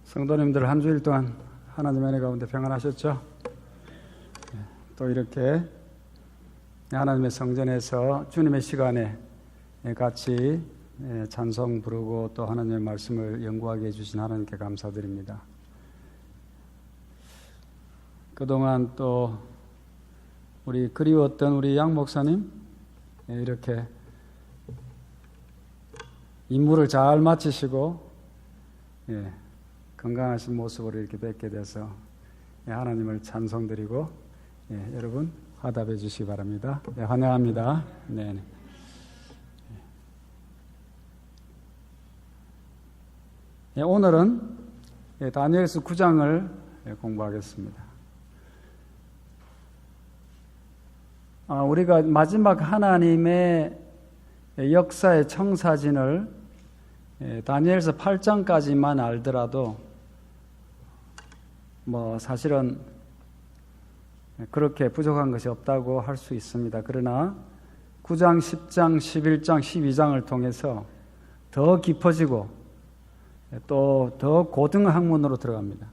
성도님들 한 주일 동안 하나님의 은혜 가운데 평안하셨죠? 또 이렇게 하나님의 성전에서 주님의 시간에 같이 찬송 부르고 또 하나님의 말씀을 연구하게 해주신 하나님께 감사드립니다. 그동안 또 우리 그리웠던 우리 양 목사님 이렇게 임무를 잘 마치시고 건강하신 모습으로 이렇게 뵙게 돼서 하나님을 찬송드리고 여러분 화답해 주시기 바랍니다. 환영합니다. 네. 오늘은 다니엘서 9장을 공부하겠습니다. 우리가 마지막 하나님의 역사의 청사진을 다니엘서 8장까지만 알더라도 사실은 그렇게 부족한 것이 없다고 할 수 있습니다. 그러나 9장, 10장, 11장, 12장을 통해서 더 깊어지고 또 더 고등 학문으로 들어갑니다.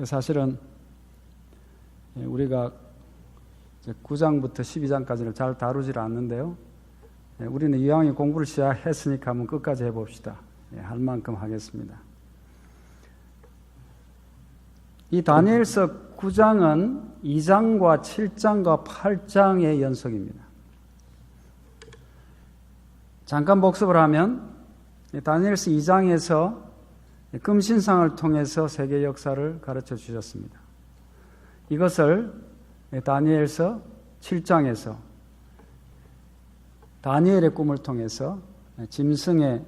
사실은 우리가 9장부터 12장까지를 잘 다루질 않는데요. 우리는 이왕에 공부를 시작했으니까 한번 끝까지 해봅시다. 할 만큼 하겠습니다. 이 다니엘서 9장은 2장과 7장과 8장의 연속입니다. 잠깐 복습을 하면 다니엘서 2장에서 금신상을 통해서 세계 역사를 가르쳐 주셨습니다. 이것을 다니엘서 7장에서 다니엘의 꿈을 통해서 짐승의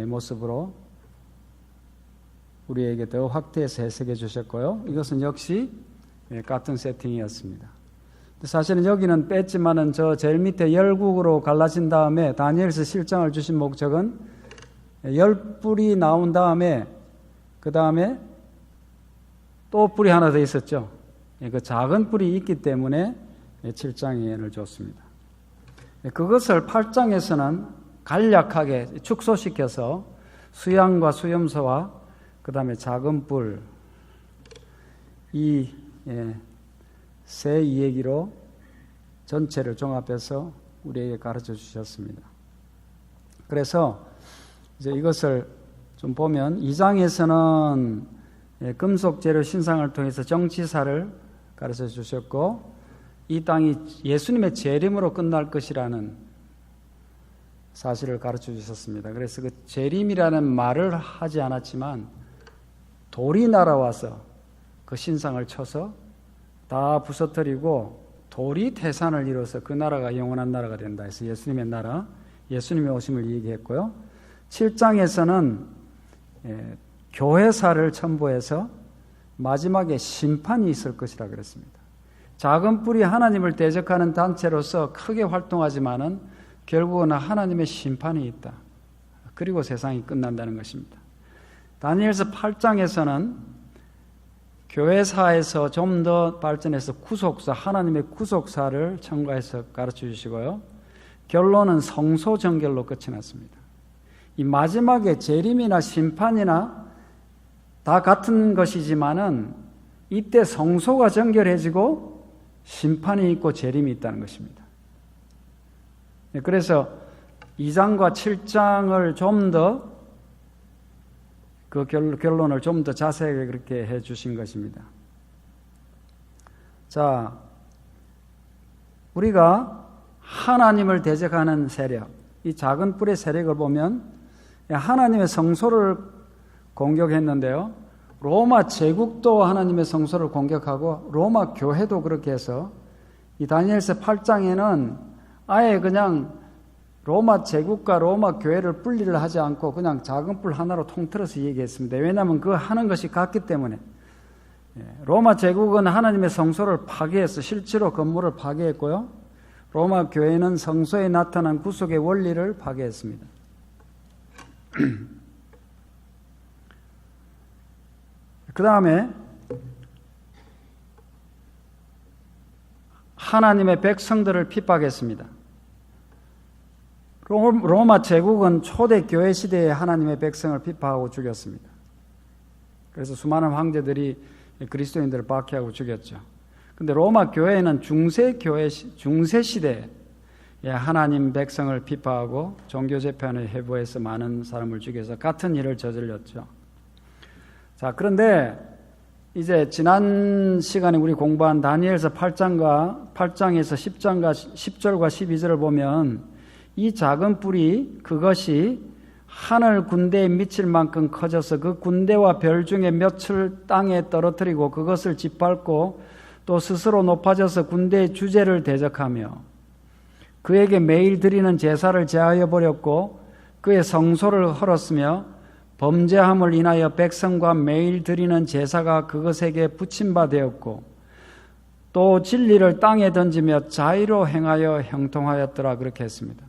모습으로 우리에게 더 확대해서 해석해 주셨고요. 이것은 역시 같은 세팅이었습니다. 사실은 여기는 뺐지만은 저 제일 밑에 열국으로 갈라진 다음에 다니엘서 실장을 주신 목적은 열 뿔이 나온 다음에 그 다음에 또 뿔이 하나 더 있었죠. 그 작은 뿔이 있기 때문에 7장을 줬습니다. 그것을 8장에서는 간략하게 축소시켜서 수양과 수염소와 그 다음에 작은 뿔, 이 세 이야기로 전체를 종합해서 우리에게 가르쳐 주셨습니다. 그래서 이제 이것을 좀 보면 2장에서는 금속 재료 신상을 통해서 정치사를 가르쳐 주셨고 이 땅이 예수님의 재림으로 끝날 것이라는 사실을 가르쳐 주셨습니다. 그래서 그 재림이라는 말을 하지 않았지만 돌이 날아와서 그 신상을 쳐서 다 부서뜨리고 돌이 태산을 이뤄서 그 나라가 영원한 나라가 된다 해서 예수님의 나라, 예수님의 오심을 얘기했고요. 7장에서는 교회사를 첨부해서 마지막에 심판이 있을 것이라 그랬습니다. 작은 뿔이 하나님을 대적하는 단체로서 크게 활동하지만은 결국은 하나님의 심판이 있다. 그리고 세상이 끝난다는 것입니다. 다니엘서 8장에서는 교회사에서 좀 더 발전해서 구속사, 하나님의 구속사를 첨가해서 가르쳐 주시고요. 결론은 성소 정결로 끝이 났습니다. 이 마지막에 재림이나 심판이나 다 같은 것이지만은 이때 성소가 정결해지고 심판이 있고 재림이 있다는 것입니다. 그래서 2장과 7장을 좀 더 그 결론을 좀 더 자세하게 그렇게 해 주신 것입니다. 자, 우리가 하나님을 대적하는 세력, 이 작은 뿔의 세력을 보면 하나님의 성소를 공격했는데요. 로마 제국도 하나님의 성소를 공격하고 로마 교회도 그렇게 해서 이 다니엘서 8장에는 아예 그냥 로마 제국과 로마 교회를 분리를 하지 않고 그냥 작은 뿔 하나로 통틀어서 얘기했습니다. 왜냐하면 그 하는 것이 같기 때문에. 로마 제국은 하나님의 성소를 파괴해서 실제로 건물을 파괴했고요. 로마 교회는 성소에 나타난 구속의 원리를 파괴했습니다. 그 다음에 하나님의 백성들을 핍박했습니다. 로마 제국은 초대 교회 시대에 하나님의 백성을 비파하고 죽였습니다. 그래서 수많은 황제들이 그리스도인들을 박해하고 죽였죠. 근데 로마 교회는 중세 시대에 하나님 백성을 비파하고 종교 재판에 회부해서 많은 사람을 죽여서 같은 일을 저질렀죠. 자, 그런데 이제 지난 시간에 우리 공부한 다니엘서 8장에서 10절과 12절을 보면 이 작은 뿔이 그것이 하늘 군대에 미칠 만큼 커져서 그 군대와 별 중에 몇을 땅에 떨어뜨리고 그것을 짓밟고 또 스스로 높아져서 군대의 주제를 대적하며 그에게 매일 드리는 제사를 제하여 버렸고 그의 성소를 헐었으며 범죄함을 인하여 백성과 매일 드리는 제사가 그것에게 붙임 바 되었고 또 진리를 땅에 던지며 자의로 행하여 형통하였더라 그렇게 했습니다.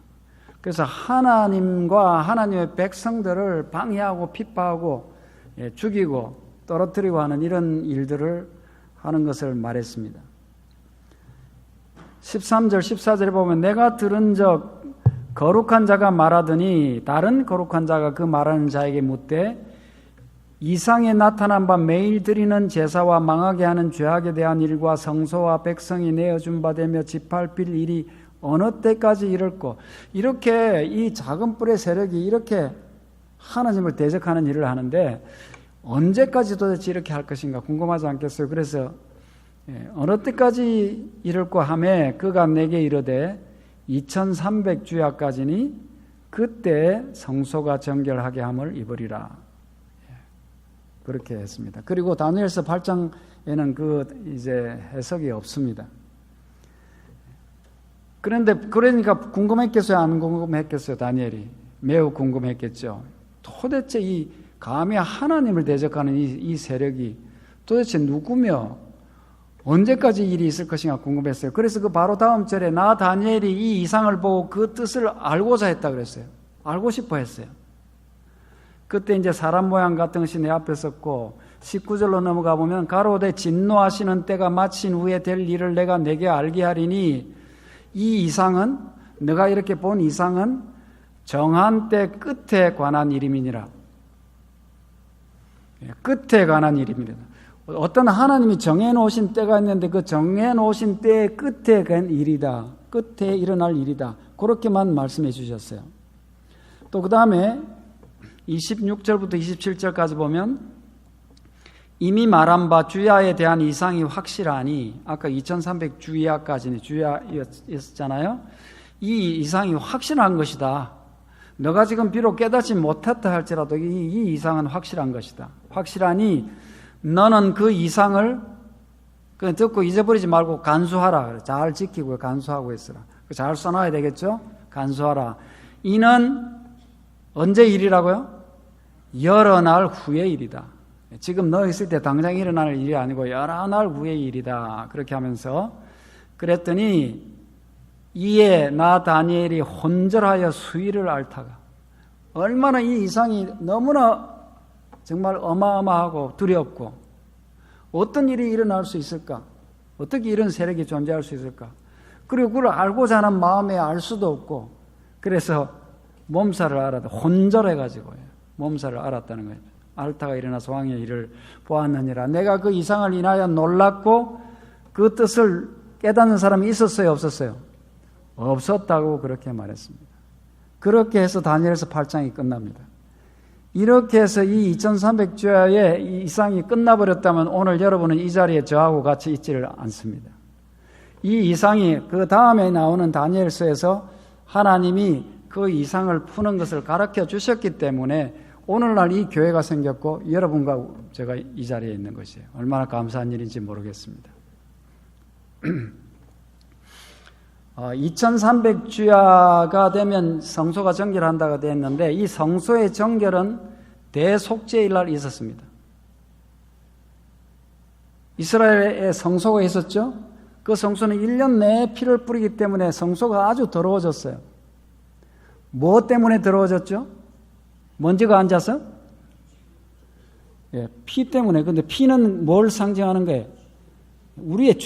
그래서 하나님과 하나님의 백성들을 방해하고 핍박하고 죽이고 떨어뜨리고 하는 이런 일들을 하는 것을 말했습니다. 13절 14절에 보면 내가 들은 적 거룩한 자가 말하더니 다른 거룩한 자가 그 말하는 자에게 묻되 이상에 나타난 바 매일 드리는 제사와 망하게 하는 죄악에 대한 일과 성소와 백성이 내어준 바 되며 짓밟힐 일이 어느 때까지 이럴꼬. 이렇게 이 작은 뿔의 세력이 이렇게 하나님을 대적하는 일을 하는데 언제까지 도대체 이렇게 할 것인가 궁금하지 않겠어요? 그래서 어느 때까지 이럴꼬 하매 그가 내게 이르되 2300주야까지니 그때 성소가 정결하게 함을 입으리라. 그렇게 했습니다. 그리고 다니엘서 8장에는 그 이제 해석이 없습니다. 그러니까 궁금했겠어요? 안 궁금했겠어요? 다니엘이 매우 궁금했겠죠. 도대체 이 감히 하나님을 대적하는 이 세력이 도대체 누구며 언제까지 일이 있을 것인가 궁금했어요. 그래서 그 바로 다음 절에 나 다니엘이 이 이상을 보고 그 뜻을 알고자 했다 그랬어요. 알고 싶어 했어요. 그때 이제 사람 모양 같은 것이 내 앞에 섰고 19절로 넘어가 보면 가로되 진노하시는 때가 마친 후에 될 일을 내가 내게 알게 하리니 이 이상은 내가 이렇게 본 이상은 정한 때 끝에 관한 일임이니라. 끝에 관한 일입니다. 어떤 하나님이 정해놓으신 때가 있는데 그 정해놓으신 때의 끝에 간 일이다. 끝에 일어날 일이다. 그렇게만 말씀해 주셨어요. 또 그 다음에 26절부터 27절까지 보면 이미 말한 바 주야에 대한 이상이 확실하니 아까 2300주야까지는 주야였잖아요. 이 이상이 확실한 것이다. 너가 지금 비록 깨닫지 못했다 할지라도 이 이상은 확실한 것이다. 확실하니 너는 그 이상을 듣고 잊어버리지 말고 간수하라. 잘 지키고 간수하고 있으라. 잘 써놔야 되겠죠? 간수하라. 이는 언제 일이라고요? 여러 날 후의 일이다. 지금 너 있을 때 당장 일어날 일이 아니고 여러 날 후의 일이다. 그렇게 하면서 그랬더니 이에 나 다니엘이 혼절하여 수위를 앓다가 얼마나 이 이상이 너무나 정말 어마어마하고 두렵고 어떤 일이 일어날 수 있을까? 어떻게 이런 세력이 존재할 수 있을까? 그리고 그걸 알고자 하는 마음에 알 수도 없고 그래서 몸살을 알았다. 혼절해가지고 몸살을 알았다는 거예요. 앓다가 일어나서 왕의 일을 보았느니라. 내가 그 이상을 인하여 놀랐고 그 뜻을 깨닫는 사람이 있었어요? 없었어요? 없었다고 그렇게 말했습니다. 그렇게 해서 다니엘서 8장이 끝납니다. 이렇게 해서 이 2300주야의 이 이상이 끝나버렸다면 오늘 여러분은 이 자리에 저하고 같이 있지를 않습니다. 이 이상이 그 다음에 나오는 다니엘서에서 하나님이 그 이상을 푸는 것을 가르쳐 주셨기 때문에 오늘날 이 교회가 생겼고 여러분과 제가 이 자리에 있는 것이에요. 얼마나 감사한 일인지 모르겠습니다. 2300주야가 되면 성소가 정결한다고 되어 있는데 이 성소의 정결은 대속죄일 날 있었습니다. 이스라엘에 성소가 있었죠. 그 성소는 1년 내에 피를 뿌리기 때문에 성소가 아주 더러워졌어요. 무엇 때문에 더러워졌죠? 먼지가 앉아서? 피 때문에. 근데 피는 뭘 상징하는 거예요? 우리의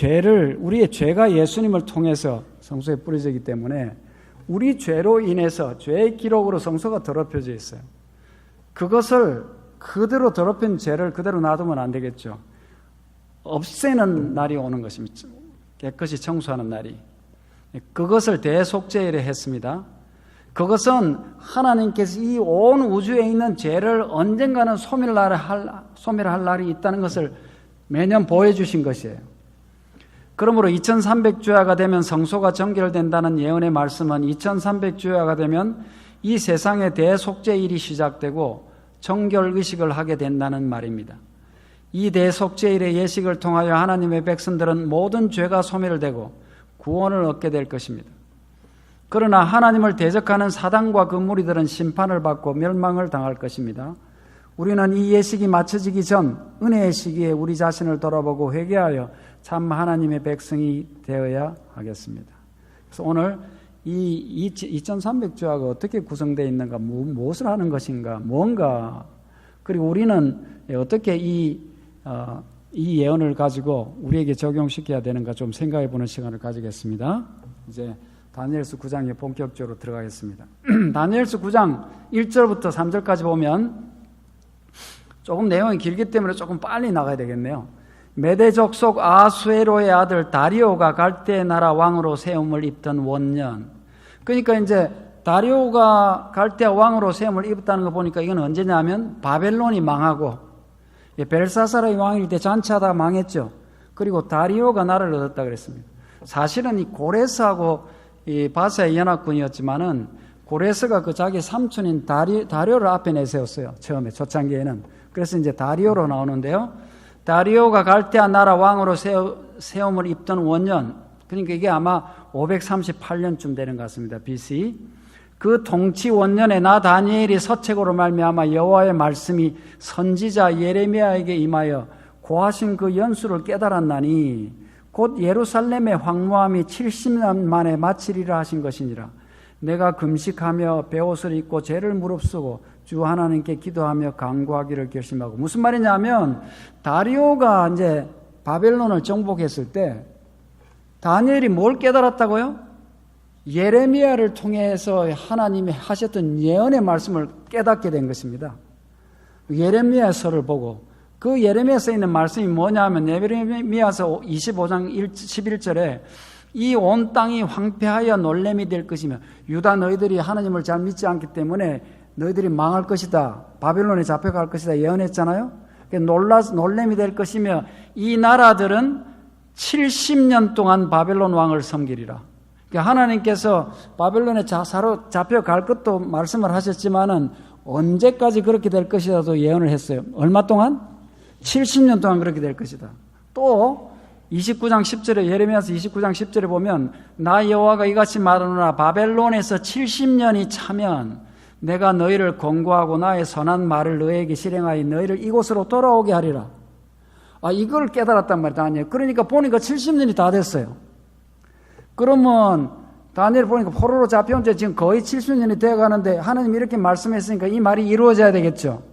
죄가 예수님을 통해서 성소에 뿌려지기 때문에 우리 죄로 인해서 죄의 기록으로 성소가 더럽혀져 있어요. 그것을 그대로 더럽힌 죄를 그대로 놔두면 안 되겠죠. 없애는 날이 오는 것입니다. 깨끗이 청소하는 날이. 그것을 대속죄일에 했습니다. 그것은 하나님께서 이 온 우주에 있는 죄를 언젠가는 소멸할 날이 있다는 것을 매년 보여주신 것이에요. 그러므로 2300주야가 되면 성소가 정결된다는 예언의 말씀은 2300주야가 되면 이 세상의 대속죄일이 시작되고 정결의식을 하게 된다는 말입니다. 이 대속죄일의 예식을 통하여 하나님의 백성들은 모든 죄가 소멸되고 구원을 얻게 될 것입니다. 그러나 하나님을 대적하는 사단과 그 무리들은 심판을 받고 멸망을 당할 것입니다. 우리는 이 예식이 마쳐지기 전 은혜의 시기에 우리 자신을 돌아보고 회개하여 참 하나님의 백성이 되어야 하겠습니다. 그래서 오늘 이 2300주야가 어떻게 구성되어 있는가, 무엇을 하는 것인가, 뭔가, 그리고 우리는 어떻게 이 예언을 가지고 우리에게 적용시켜야 되는가 좀 생각해 보는 시간을 가지겠습니다. 이제 다니엘서 9장에 본격적으로 들어가겠습니다. 다니엘서 9장 1절부터 3절까지 보면 조금 내용이 길기 때문에 조금 빨리 나가야 되겠네요. 메대 족속 아수에로의 아들 다리오가 갈대 나라 왕으로 세움을 입던 원년. 그러니까 이제 다리오가 갈대 왕으로 세움을 입었다는 거 보니까 이건 언제냐면 바벨론이 망하고 벨사사르의 왕일 때 전체하다가 망했죠. 그리고 다리오가 나라를 얻었다 그랬습니다. 사실은 이 고레스하고 이 바사의 연합군이었지만은 고레스가 그 자기 삼촌인 다리오를 앞에 내세웠어요. 처음에 초창기에는. 그래서 이제 다리오로 나오는데요. 다리오가 갈대아 나라 왕으로 세움을 입던 원년, 그러니까 이게 아마 538년쯤 되는 것 같습니다. BC. 그 통치 원년에 나 다니엘이 서책으로 말미암아 여호와의 말씀이 선지자 예레미야에게 임하여 고하신 그 연수를 깨달았나니 곧 예루살렘의 황무함이 70년 만에 마치리라 하신 것이니라. 내가 금식하며 베옷을 입고 죄를 무릅쓰고 주 하나님께 기도하며 간구하기를 결심하고. 무슨 말이냐면 다리오가 이제 바벨론을 정복했을 때 다니엘이 뭘 깨달았다고요? 예레미야를 통해서 하나님이 하셨던 예언의 말씀을 깨닫게 된 것입니다. 예레미야서를 보고 그 예레미야서에 있는 말씀이 뭐냐면 예레미야서 25장 11절에 이 온 땅이 황폐하여 놀램이 될 것이며 유다 너희들이 하나님을 잘 믿지 않기 때문에 너희들이 망할 것이다. 바벨론에 잡혀갈 것이다. 예언했잖아요. 놀램이 될 것이며 이 나라들은 70년 동안 바벨론 왕을 섬기리라. 그러니까 하나님께서 바벨론에 잡혀갈 것도 말씀을 하셨지만은 언제까지 그렇게 될 것이라도 예언을 했어요. 얼마 동안? 70년 동안 그렇게 될 것이다. 또 29장 10절에 예레미야서 29장 10절에 보면 나 여호와가 이같이 말하노라 바벨론에서 70년이 차면 내가 너희를 권고하고 나의 선한 말을 너희에게 실행하여 너희를 이곳으로 돌아오게 하리라. 이걸 깨달았단 말이다. 다니엘. 그러니까 보니까 70년이 다 됐어요. 그러면 다니엘 보니까 포로로 잡혀온 지 지금 거의 70년이 되어가는데 하나님이 이렇게 말씀했으니까 이 말이 이루어져야 되겠죠.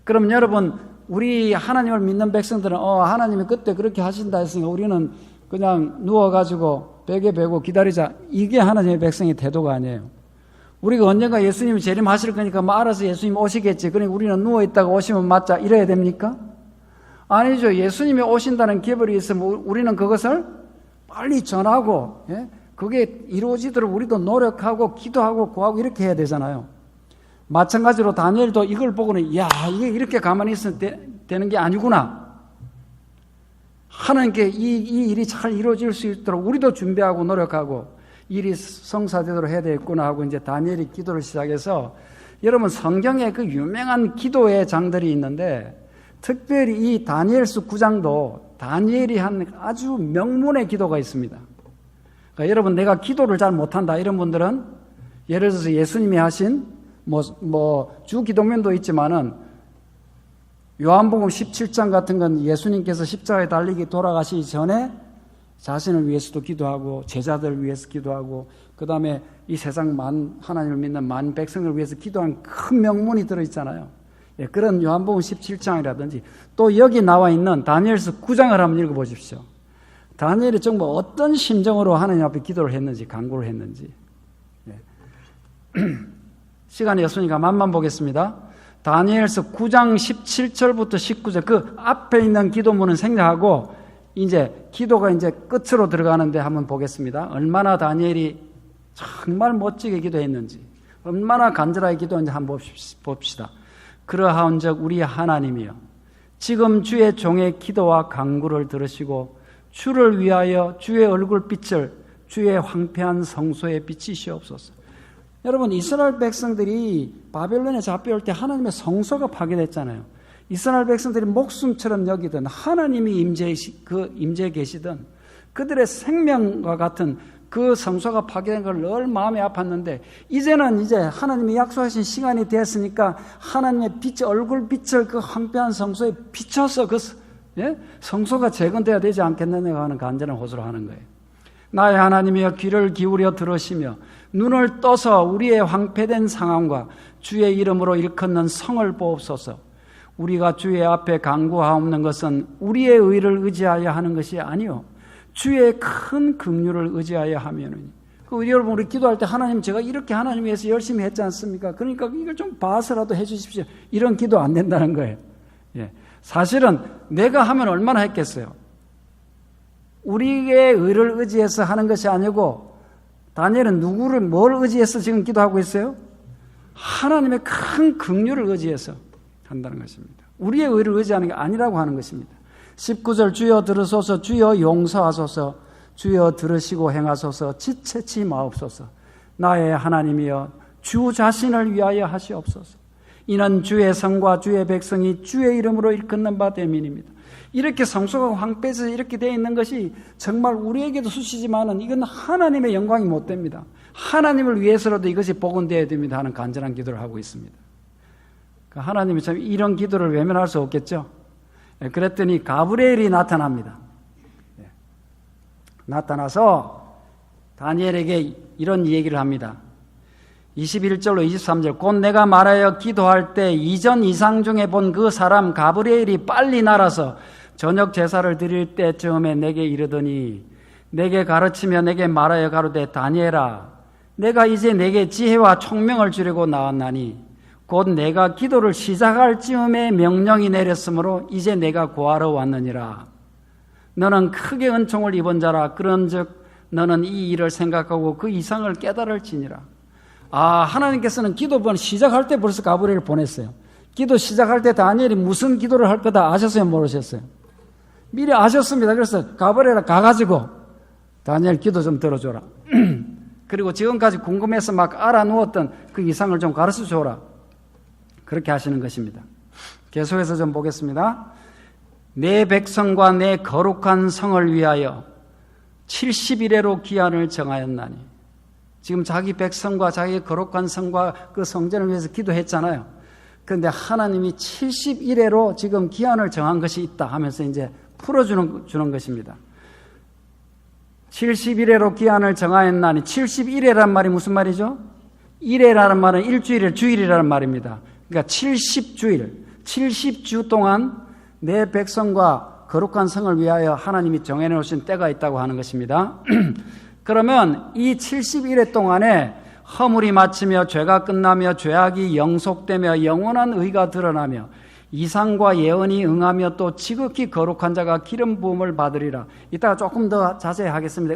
그럼 여러분 우리 하나님을 믿는 백성들은 하나님이 그때 그렇게 하신다 했으니까 우리는 그냥 누워가지고 베개 베고 기다리자. 이게 하나님의 백성의 태도가 아니에요. 우리가 언젠가 예수님이 재림하실 거니까 알아서 예수님 오시겠지. 그러니까 우리는 누워있다가 오시면 맞자. 이래야 됩니까? 아니죠. 예수님이 오신다는 기별이 있으면 우리는 그것을 빨리 전하고 그게 이루어지도록 우리도 노력하고 기도하고 구하고 이렇게 해야 되잖아요. 마찬가지로 다니엘도 이걸 보고는 이게 이렇게 가만히 있으면 되는 게 아니구나. 하나님께 이 일이 잘 이루어질 수 있도록 우리도 준비하고 노력하고 일이 성사되도록 해야 되겠구나 하고 이제 다니엘이 기도를 시작해서 여러분 성경에 그 유명한 기도의 장들이 있는데 특별히 이 다니엘서 9장도 다니엘이 한 아주 명문의 기도가 있습니다. 그러니까 여러분 내가 기도를 잘 못한다 이런 분들은 예를 들어서 예수님이 하신 주 기도면도 있지만은 요한복음 17장 같은 건 예수님께서 십자가에 달리기 돌아가시기 전에 자신을 위해서도 기도하고 제자들을 위해서 기도하고 그 다음에 이 세상 하나님을 믿는 만 백성을 위해서 기도한 큰 명문이 들어있잖아요. 그런 요한복음 17장이라든지 또 여기 나와 있는 다니엘서 9장을 한번 읽어보십시오. 다니엘이 정말 어떤 심정으로 하나님 앞에 기도를 했는지 간구를 했는지 시간이 없으니까 맛만 보겠습니다. 다니엘서 9장 17절부터 19절 그 앞에 있는 기도문은 생략하고 이제 기도가 이제 끝으로 들어가는데 한번 보겠습니다. 얼마나 다니엘이 정말 멋지게 기도했는지, 얼마나 간절하게 기도했는지 한번 봅시다. 그러하온즉 우리 하나님이여, 지금 주의 종의 기도와 간구를 들으시고 주를 위하여 주의 얼굴빛을 주의 황폐한 성소에 비치시옵소서. 여러분, 이스라엘 백성들이 바벨론에 잡혀올 때 하나님의 성소가 파괴됐잖아요. 이스라엘 백성들이 목숨처럼 여기던 하나님이 임재해 계시던 그들의 생명과 같은 그 성소가 파괴된 걸 늘 마음이 아팠는데, 이제는 이제 하나님이 약속하신 시간이 됐으니까 하나님의 빛, 얼굴빛을 그 황폐한 성소에 비춰서 성소가 재건돼야 되지 않겠느냐 하는 간절한 호소를 하는 거예요. 나의 하나님이여, 귀를 기울여 들으시며 눈을 떠서 우리의 황폐된 상황과 주의 이름으로 일컫는 성을 보옵소서. 우리가 주의 앞에 간구하옵는 것은 우리의 의를 의지하여 하는 것이 아니요 주의 큰 긍휼을 의지하여 하면은. 여러분, 우리 기도할 때 하나님, 제가 이렇게 하나님 위해서 열심히 했지 않습니까? 그러니까 이걸 좀 봐서라도 해 주십시오. 이런 기도 안 된다는 거예요. 예. 사실은 내가 하면 얼마나 했겠어요? 우리의 의를 의지해서 하는 것이 아니고, 다니엘은 뭘 의지해서 지금 기도하고 있어요? 하나님의 큰 긍휼을 의지해서 한다는 것입니다. 우리의 의를 의지하는 게 아니라고 하는 것입니다. 19절 주여 들으소서, 주여 용서하소서, 주여 들으시고 행하소서, 지체치 마옵소서. 나의 하나님이여, 주 자신을 위하여 하시옵소서. 이는 주의 성과 주의 백성이 주의 이름으로 일컫는 바 됨이니이다. 이렇게 성소가 황폐해서 이렇게 되어 있는 것이 정말 우리에게도 수치지만은 이건 하나님의 영광이 못 됩니다. 하나님을 위해서라도 이것이 복원되어야 됩니다 하는 간절한 기도를 하고 있습니다. 하나님이 참 이런 기도를 외면할 수 없겠죠. 그랬더니 가브리엘이 나타납니다. 나타나서 다니엘에게 이런 얘기를 합니다. 21절로 23절 곧 내가 말하여 기도할 때 이전 이상 중에 본 그 사람 가브리엘이 빨리 날아서 저녁 제사를 드릴 때쯤에 내게 이르더니 내게 가르치며 내게 말하여 가로되 다니엘아, 내가 이제 내게 지혜와 총명을 주려고 나왔나니 곧 내가 기도를 시작할 즈음에 명령이 내렸으므로 이제 내가 구하러 왔느니라. 너는 크게 은총을 입은 자라. 그런즉 너는 이 일을 생각하고 그 이상을 깨달을지니라. 하나님께서는 기도번 시작할 때 벌써 가브리엘을 보냈어요. 기도 시작할 때 다니엘이 무슨 기도를 할 거다 아셨어요, 모르셨어요? 미리 아셨습니다. 그래서 가브리엘아, 가가지고 다니엘 기도 좀 들어줘라. 그리고 지금까지 궁금해서 막 알아누웠던 그 이상을 좀 가르쳐줘라. 그렇게 하시는 것입니다. 계속해서 좀 보겠습니다. 내 백성과 내 거룩한 성을 위하여 70일에로 기한을 정하였나니. 지금 자기 백성과 자기의 거룩한 성과 그 성전을 위해서 기도했잖아요. 그런데 하나님이 70일에로 지금 기한을 정한 것이 있다 하면서 이제 풀어주는 것입니다. 70일에로 기한을 정하였나니, 71회란 말이 무슨 말이죠? 1회라는 말은 일주일의 주일이라는 말입니다. 그러니까 70주일, 70주 동안 내 백성과 거룩한 성을 위하여 하나님이 정해놓으신 때가 있다고 하는 것입니다. 그러면 이 71회 동안에 허물이 마치며 죄가 끝나며 죄악이 영속되며 영원한 의가 드러나며 이상과 예언이 응하며 또 지극히 거룩한 자가 기름 부음을 받으리라. 이따가 조금 더 자세히 하겠습니다.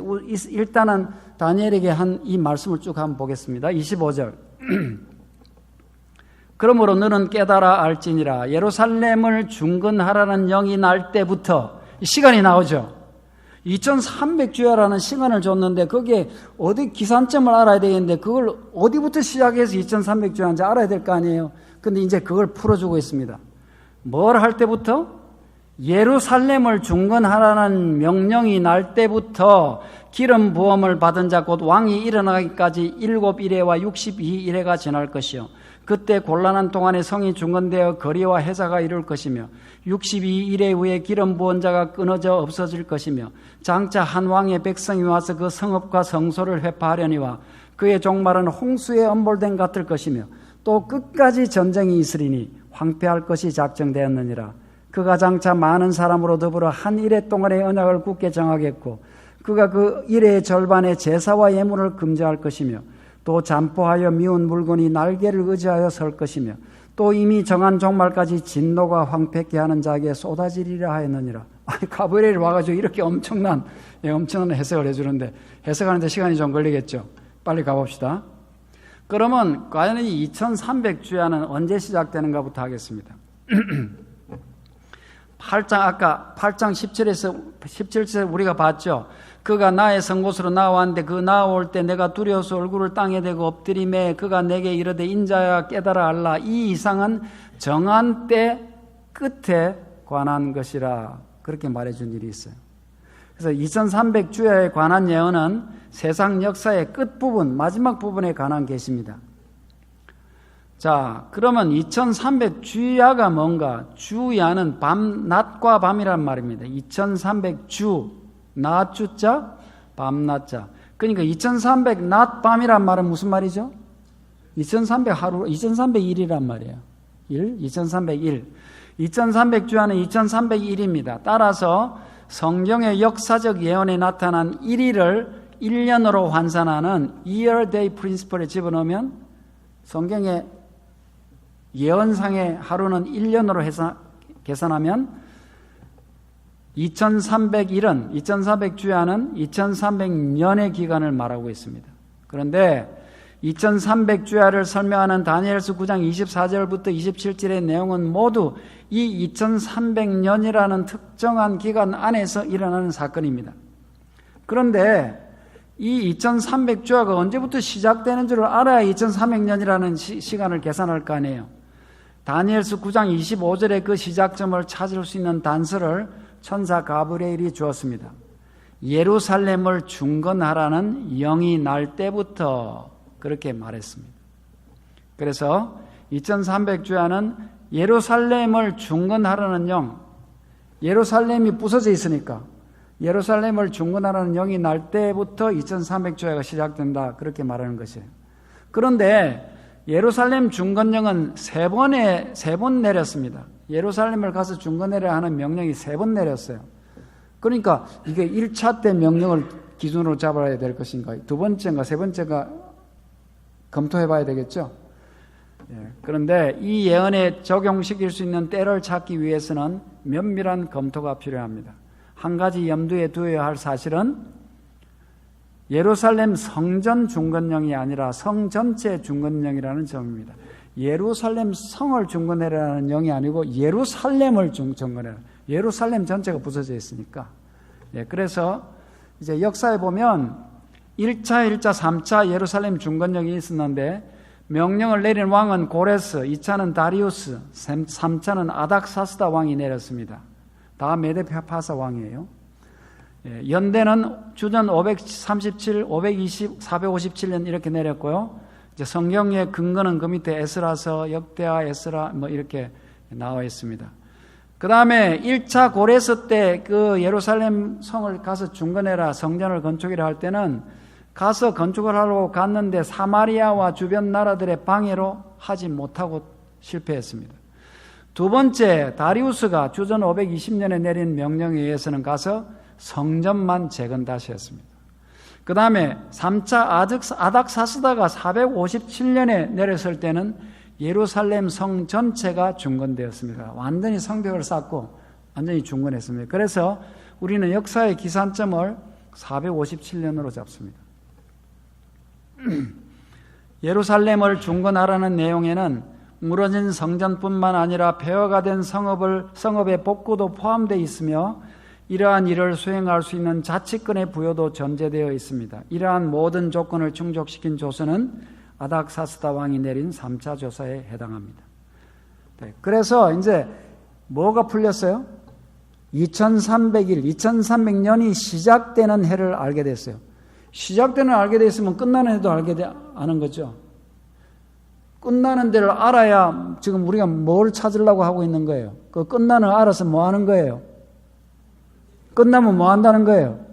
일단은 다니엘에게 한 이 말씀을 쭉 한번 보겠습니다. 25절 그러므로 너는 깨달아 알지니라. 예루살렘을 중건하라는 영이 날 때부터, 시간이 나오죠. 2300주야라는 시간을 줬는데 거기에 어디 기산점을 알아야 되겠는데 그걸 어디부터 시작해서 2300주야인지 알아야 될 거 아니에요. 근데 이제 그걸 풀어주고 있습니다. 뭘 할 때부터? 예루살렘을 중건하라는 명령이 날 때부터 기름 부음을 받은 자 곧 왕이 일어나기까지 7일에와 62일에가 지날 것이요. 그때 곤란한 동안에 성이 중건되어 거리와 해자가 이룰 것이며 62일에 후에 기름 부은 자가 끊어져 없어질 것이며 장차 한 왕의 백성이 와서 그 성읍과 성소를 회파하려니와 그의 종말은 홍수에 엄몰된 같을 것이며 또 끝까지 전쟁이 있으리니 황폐할 것이 작정되었느니라. 그가 장차 많은 사람으로 더불어 한 일해 동안의 언약을 굳게 정하겠고 그가 그 일의 절반의 제사와 예물을 금지할 것이며 또 잠포하여 미운 물건이 날개를 의지하여 설 것이며 또 이미 정한 종말까지 진노가 황폐케 하는 자에게 쏟아지리라 하였느니라. 가브리엘이 와가지고 이렇게 엄청난 해석을 해주는데 해석하는데 시간이 좀 걸리겠죠. 빨리 가봅시다. 그러면 과연 이 2300주야는 언제 시작되는가부터 하겠습니다. 8장 아까 8장 17절에서 우리가 봤죠. 그가 나의 성곳으로 나왔는데 그 나올 때 내가 두려워서 얼굴을 땅에 대고 엎드리매 그가 내게 이르되 인자야 깨달아 알라. 이 이상은 정한 때 끝에 관한 것이라. 그렇게 말해준 일이 있어요. 그래서 2300주야에 관한 예언은 세상 역사의 끝부분, 마지막 부분에 관한 계시입니다. 자, 그러면 2300주야가 뭔가? 주야는 낮과 밤이란 말입니다. 2300주, 낮주자, 밤낮자. 그러니까 2300 낮밤이란 말은 무슨 말이죠? 2300 하루, 2301이란 말이에요. 2301. 2300주야는 2301입니다. 따라서 성경의 역사적 예언에 나타난 1일을 1년으로 환산하는 year day principle에 집어넣으면 성경의 예언상의 하루는 1년으로 계산하면 2301은 2300주야는 2300년의 기간을 말하고 있습니다. 그런데 2300주야를 설명하는 다니엘서 9장 24절부터 27절의 내용은 모두 이 2300년이라는 특정한 기간 안에서 일어나는 사건입니다. 그런데 이 2300주야가 언제부터 시작되는 줄 알아야 2300년이라는 시간을 계산할 거 아니에요. 다니엘서 9장 25절의 그 시작점을 찾을 수 있는 단서를 천사 가브리엘이 주었습니다. 예루살렘을 중건하라는 영이 날 때부터 그렇게 말했습니다. 그래서 2300주야는 예루살렘을 중건하라는 영, 예루살렘이 부서져 있으니까 예루살렘을 중건하라는 영이 날 때부터 2300주야가 시작된다. 그렇게 말하는 것이에요. 그런데 예루살렘 중건령은 세 번 내렸습니다. 예루살렘을 가서 중건하라 하는 명령이 3번 내렸어요. 그러니까 이게 1차 때 명령을 기준으로 잡아야 될 것인가, 두 번째인가 세 번째가 검토해 봐야 되겠죠. 그런데 이 예언에 적용시킬 수 있는 때를 찾기 위해서는 면밀한 검토가 필요합니다. 한 가지 염두에 두어야 할 사실은 예루살렘 성전 중건령이 아니라 성 전체 중건령이라는 점입니다. 예루살렘 성을 중건해라는 영이 아니고 예루살렘을 중건해라. 예루살렘 전체가 부서져 있으니까. 그래서 이제 역사에 보면 1차, 2차, 3차 예루살렘 중건령이 있었는데 명령을 내린 왕은 고레스, 2차는 다리우스, 3차는 아닥사스다 왕이 내렸습니다. 다 메데파사 왕이에요. 연대는 주전 537, 520, 457년 이렇게 내렸고요. 이제 성경의 근거는 그 밑에 에스라서, 역대하, 에스라 뭐 이렇게 나와 있습니다. 그 다음에 1차 고레스 때 그 예루살렘 성을 가서 중건해라, 성전을 건축이라 할 때는 가서 건축을 하려고 갔는데 사마리아와 주변 나라들의 방해로 하지 못하고 실패했습니다. 두 번째, 다리우스가 주전 520년에 내린 명령에 의해서는 가서 성전만 재건 다시 했습니다. 그 다음에 3차 아닥사스다가 457년에 내렸을 때는 예루살렘 성 전체가 중건되었습니다. 완전히 성벽을 쌓고 완전히 중건했습니다. 그래서 우리는 역사의 기산점을 457년으로 잡습니다. 예루살렘을 중건하라는 내용에는 무너진 성전뿐만 아니라 폐허가 된 성읍의 복구도 포함되어 있으며 이러한 일을 수행할 수 있는 자치권의 부여도 전제되어 있습니다. 이러한 모든 조건을 충족시킨 조서는 아닥사스다 왕이 내린 3차 조사에 해당합니다. 그래서 이제 뭐가 풀렸어요? 2300일, 2300년이 시작되는 해를 알게 됐어요. 시작되는 알게 됐으면 끝나는 해도 아는 거죠. 끝나는 데를 알아야 지금 우리가 뭘 찾으려고 하고 있는 거예요. 그 끝나는 알아서 뭐 하는 거예요? 끝나면 뭐 한다는 거예요?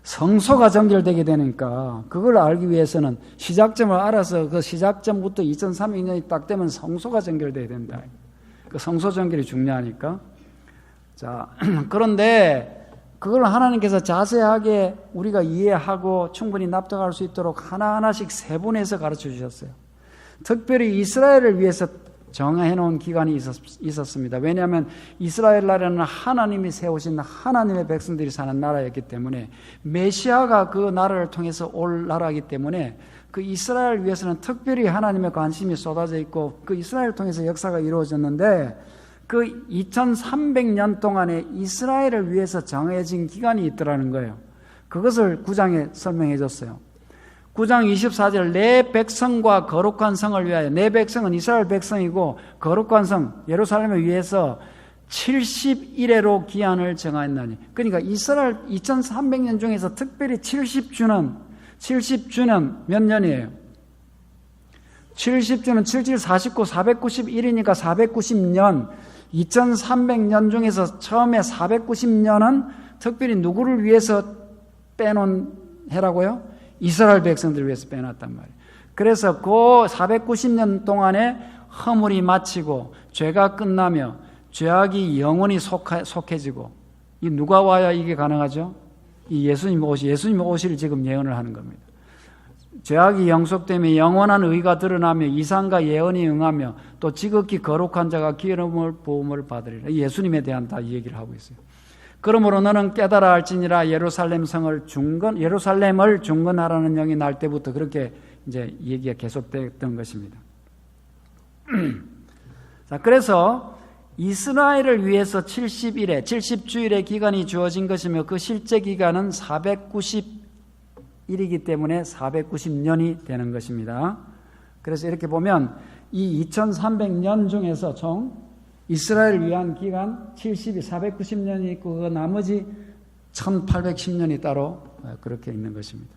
성소가 전결되게 되니까 그걸 알기 위해서는 시작점을 알아서 그 시작점부터 2300년이 딱 되면 성소가 전결돼야 된다. 그 성소 전결이 중요하니까. 자, 그런데 그걸 하나님께서 자세하게 우리가 이해하고 충분히 납득할 수 있도록 하나하나씩 세분해서 가르쳐 주셨어요. 특별히 이스라엘을 위해서 정해놓은 기간이 있었습니다. 왜냐하면 이스라엘 나라는 하나님이 세우신 하나님의 백성들이 사는 나라였기 때문에 메시아가 그 나라를 통해서 올 나라이기 때문에 그 이스라엘 위해서는 특별히 하나님의 관심이 쏟아져 있고 그 이스라엘을 통해서 역사가 이루어졌는데 그 2300년 동안에 이스라엘을 위해서 정해진 기간이 있더라는 거예요. 그것을 9장에 설명해 줬어요. 9장 24절 내 백성과 거룩한 성을 위하여, 내 백성은 이스라엘 백성이고 거룩한 성 예루살렘을 위해서 70일에로 기한을 정하였나니, 그러니까 이스라엘 2300년 중에서 특별히 70주는 몇 년이에요? 70주는 77, 49, 491이니까 490년, 2300년 중에서 처음에 490년은 특별히 누구를 위해서 빼놓은 해라고요? 이스라엘 백성들을 위해서 빼놨단 말이에요. 그래서 그 490년 동안에 허물이 마치고 죄가 끝나며 죄악이 영원히 속해지고, 이 누가 와야 이게 가능하죠? 이 예수님 오실 지금 예언을 하는 겁니다. 죄악이 영속되며 영원한 의가 드러나며 이상과 예언이 응하며 또 지극히 거룩한 자가 기름을 부음을 받으리라. 예수님에 대한 다 이 얘기를 하고 있어요. 그러므로 너는 깨달아 알지니라 예루살렘을 중건하라는 영이 날 때부터 그렇게 이제 얘기가 계속됐던 것입니다. 자, 그래서 이스라엘을 위해서 70주일의 기간이 주어진 것이며 그 실제 기간은 490일이기 때문에 490년이 되는 것입니다. 그래서 이렇게 보면 이 2300년 중에서 총 이스라엘을 위한 기간 490년이 있고 그 나머지 1810년이 따로 그렇게 있는 것입니다.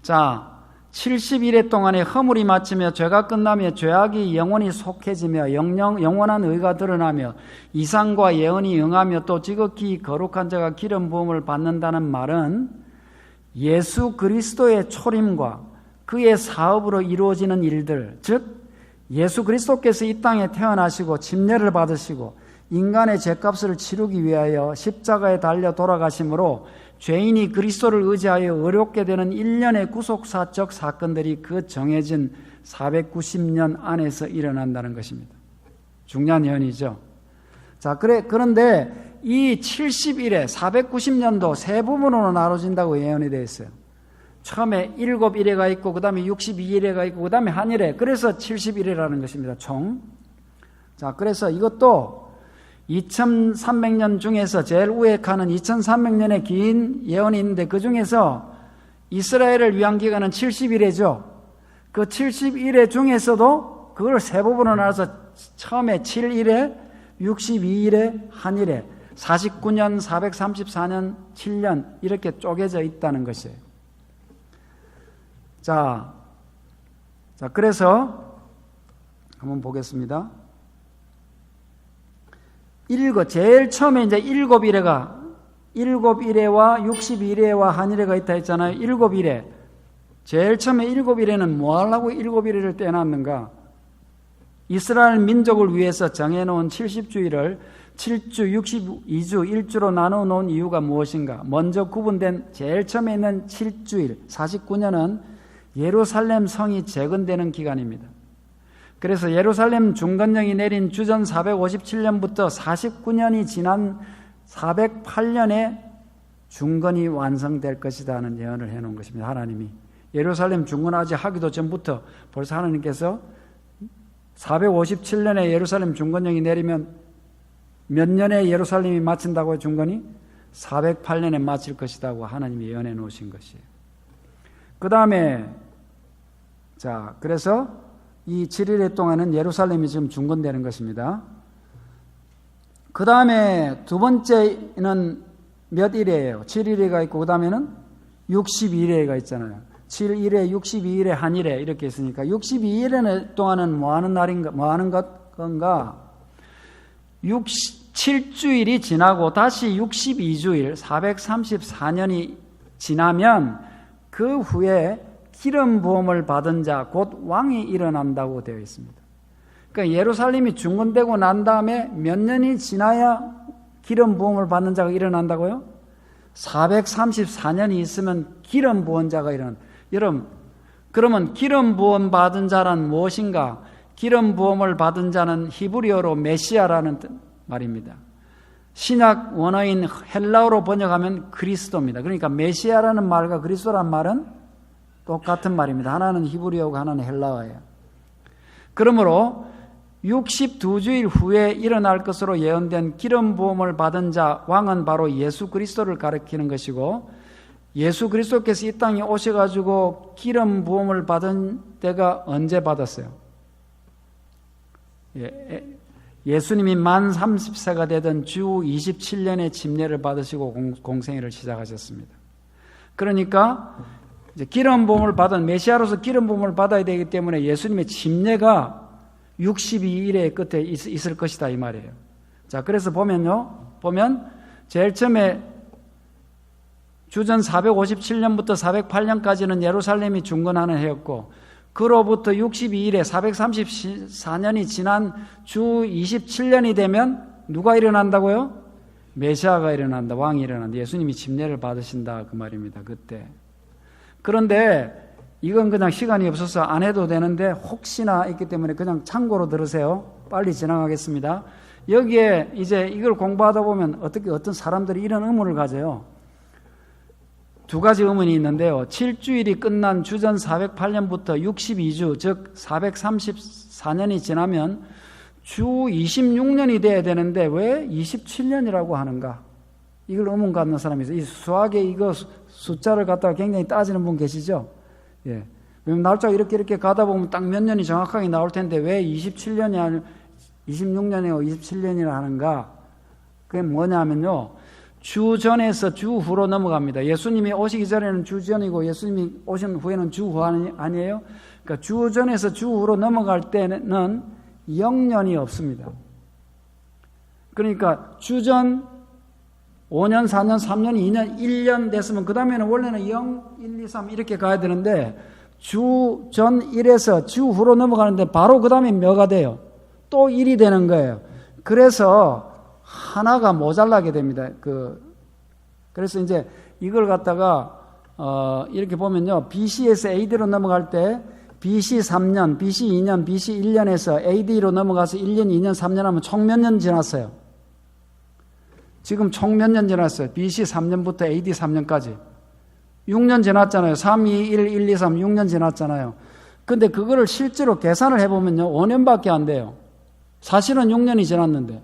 자, 70일 동안에 허물이 마치며 죄가 끝나며 죄악이 영원히 속해지며 영원한 의가 드러나며 이상과 예언이 응하며 또 지극히 거룩한 자가 기름 부음을 받는다는 말은 예수 그리스도의 초림과 그의 사업으로 이루어지는 일들, 즉 예수 그리스도께서 이 땅에 태어나시고 침례를 받으시고 인간의 죄값을 치르기 위하여 십자가에 달려 돌아가심으로 죄인이 그리스도를 의지하여 의롭게 되는 일련의 구속사적 사건들이 그 정해진 490년 안에서 일어난다는 것입니다. 중요한 예언이죠. 자, 그런데 이 70일에 490년도 세 부분으로 나눠진다고 예언이 되어 있어요. 처음에 7일에가 있고 그 다음에 62일에가 있고 그 다음에 한일에, 그래서 70일이라는 것입니다. 총. 자, 그래서 이것도 2300년 중에서 제일 우에 가는 2300년의 긴 예언이 있는데 그 중에서 이스라엘을 위한 기간은 70일이죠. 그 70일의 중에서도 그걸 세 부분으로 나눠서 처음에 7일에, 62일에, 한일에 49년, 434년, 7년 이렇게 쪼개져 있다는 것이에요. 자, 그래서 한번 보겠습니다. 제일 처음에 이제 7일에와 62일에와 한일에가 있다 했잖아요. 7일에. 제일 처음에 7일에는 뭐 하려고 7일을 떼놨는가? 이스라엘 민족을 위해서 정해놓은 70주일을 7주, 62주, 1주로 나눠 놓은 이유가 무엇인가? 먼저 구분된 제일 처음에 있는 7주일, 49년은 예루살렘 성이 재건되는 기간입니다. 그래서 예루살렘 중건령이 내린 주전 457년부터 49년이 지난 408년에 중건이 완성될 것이다 하는 예언을 해놓은 것입니다. 하나님이 예루살렘 중건하지 하기도 전부터 벌써 하나님께서 457년에 예루살렘 중건령이 내리면 몇 년에 예루살렘이 마친다고요? 중건이 408년에 마칠 것이라고 하나님이 예언해 놓으신 것이에요. 그 다음에 자, 그래서 이 7일 동안은 예루살렘이 지금 중건되는 것입니다. 그 다음에 두 번째는 몇 일이에요? 7일에가 있고 그 다음에는 62일에가 있잖아요. 7일에, 62일에, 한일에 이렇게 있으니까 62일 동안은 뭐 하는 날인가, 뭐 하는 건가? 7주일이 지나고 다시 62주일, 434년이 지나면 그 후에 기름 부음을 받은 자, 곧 왕이 일어난다고 되어 있습니다. 그러니까 예루살렘이 중건되고 난 다음에 몇 년이 지나야 기름 부음을 받는 자가 일어난다고요? 434년이 있으면 기름 부은 자가 일어난다. 여러분, 그러면 기름 부음 받은 자란 무엇인가? 기름 부음을 받은 자는 히브리어로 메시아라는 말입니다. 신약 원어인 헬라어로 번역하면 그리스도입니다. 그러니까 메시아라는 말과 그리스도라는 말은 똑같은 말입니다. 하나는 히브리어고 하나는 헬라어예요. 그러므로 62주일 후에 일어날 것으로 예언된 기름 부음을 받은 자 왕은 바로 예수 그리스도를 가리키는 것이고, 예수 그리스도께서 이 땅에 오셔가지고 기름 부음을 받은 때가 언제 받았어요? 예수님이 만 30세가 되던 주 27년의 침례를 받으시고 공생애를 시작하셨습니다. 그러니까 이제 기름 부음을 받은 메시아로서 기름 부음을 받아야 되기 때문에 예수님의 침례가 62일의 끝에 있을 것이다 이 말이에요. 자, 그래서 보면 제일 처음에 주전 457년부터 408년까지는 예루살렘이 중건하는 해였고, 그로부터 62일에 434년이 지난 주 27년이 되면 누가 일어난다고요? 메시아가 일어난다. 왕이 일어난다. 예수님이 침례를 받으신다 그 말입니다. 그때. 그런데 이건 그냥 시간이 없어서 안 해도 되는데 혹시나 있기 때문에 그냥 참고로 들으세요. 빨리 지나가겠습니다. 여기에 이제 이걸 공부하다 보면 어떤 사람들이 이런 의문을 가져요. 두 가지 의문이 있는데요. 7주일이 끝난 주전 408년부터 62주, 즉 434년이 지나면 주 26년이 돼야 되는데 왜 27년이라고 하는가? 이걸 의문 갖는 사람이 있어요. 이 수학에 이거 숫자를 갖다가 굉장히 따지는 분 계시죠? 예. 왜냐면 날짜가 이렇게 가다 보면 딱 몇 년이 정확하게 나올 텐데 왜 27년이 아니고 26년이고 27년이라 하는가? 그게 뭐냐면요. 주 전에서 주 후로 넘어갑니다. 예수님이 오시기 전에는 주 전이고 예수님이 오신 후에는 주 후 아니에요? 그러니까 주 전에서 주 후로 넘어갈 때는 0년이 없습니다. 그러니까 주전 5년, 4년, 3년, 2년, 1년 됐으면 그 다음에는 원래는 0, 1, 2, 3 이렇게 가야 되는데 주 전 1에서 주 후로 넘어가는데 바로 그 다음에 몇가 돼요? 또 1이 되는 거예요. 그래서 하나가 모자라게 됩니다. 그래서 이제 이걸 갖다가 이렇게 보면요. BC에서 AD로 넘어갈 때 BC 3년, BC 2년, BC 1년에서 AD로 넘어가서 1년, 2년, 3년 하면 총 몇 년 지났어요? 지금 총 몇 년 지났어요? BC 3년부터 AD 3년까지. 6년 지났잖아요. 3, 2, 1, 1, 2, 3, 6년 지났잖아요. 근데 그거를 실제로 계산을 해보면요. 5년밖에 안 돼요. 사실은 6년이 지났는데.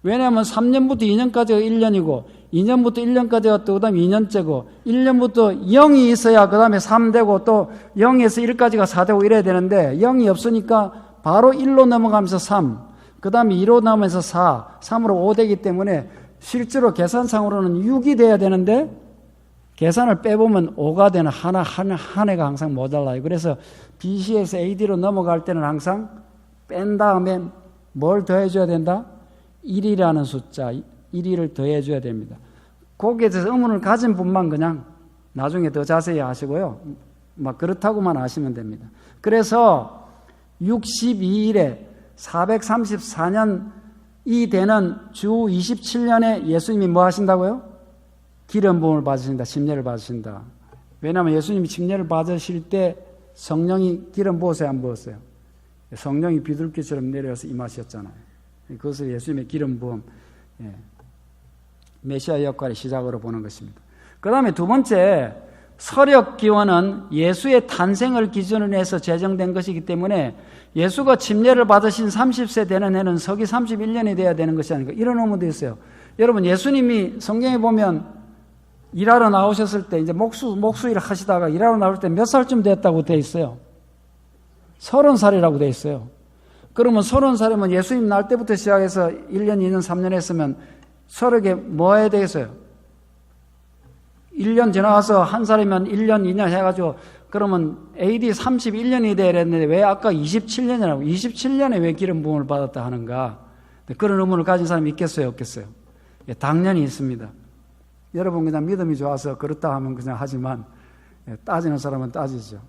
왜냐하면 3년부터 2년까지가 1년이고 2년부터 1년까지가 또 그 다음에 2년째고 1년부터 0이 있어야 그 다음에 3 되고 또 0에서 1까지가 4 되고 이래야 되는데 0이 없으니까 바로 1로 넘어가면서 3, 그 다음에 2로 넘어가면서 4, 3으로 5 되기 때문에 실제로 계산상으로는 6이 돼야 되는데 계산을 빼보면 5가 되는 한 해가 항상 모자라요. 그래서 BC에서 AD로 넘어갈 때는 항상 뺀 다음에 뭘 더해줘야 된다? 1이라는 숫자, 1을 더해줘야 됩니다. 거기에 대해서 의문을 가진 분만 그냥 나중에 더 자세히 하시고요. 막 그렇다고만 아시면 됩니다. 그래서 62일에 434년이 되는 주 27년에 예수님이 뭐 하신다고요? 기름 부음을 받으신다. 침례를 받으신다. 왜냐하면 예수님이 침례를 받으실 때 성령이 기름 부었어요? 안 부었어요? 성령이 비둘기처럼 내려와서 임하셨잖아요. 그것을 예수님의 기름 부음, 메시아 역할의 시작으로 보는 것입니다. 그 다음에 두 번째, 서력 기원은 예수의 탄생을 기준으로 해서 제정된 것이기 때문에 예수가 침례를 받으신 30세 되는 해는 서기 31년이 돼야 되는 것이 아닌가, 이런 의문도 있어요. 여러분, 예수님이 성경에 보면 일하러 나오셨을 때 이제 목수일 하시다가 일하러 나올 때 몇 살쯤 됐다고 돼 있어요? 30살이라고 돼 있어요. 그러면 30살이면 예수님 날 때부터 시작해서 1년, 2년, 3년 했으면 서력에 뭐 해야 되겠어요? 1년 지나가서 한 살이면 1년, 2년 해가지고 그러면 AD 31년이 돼야 했는데 왜 아까 27년이라고 27년에 왜 기름 부음을 받았다 하는가? 그런 의문을 가진 사람이 있겠어요? 없겠어요? 예, 당연히 있습니다. 여러분 그냥 믿음이 좋아서 그렇다 하면 그냥 하지만 따지는 사람은 따지죠.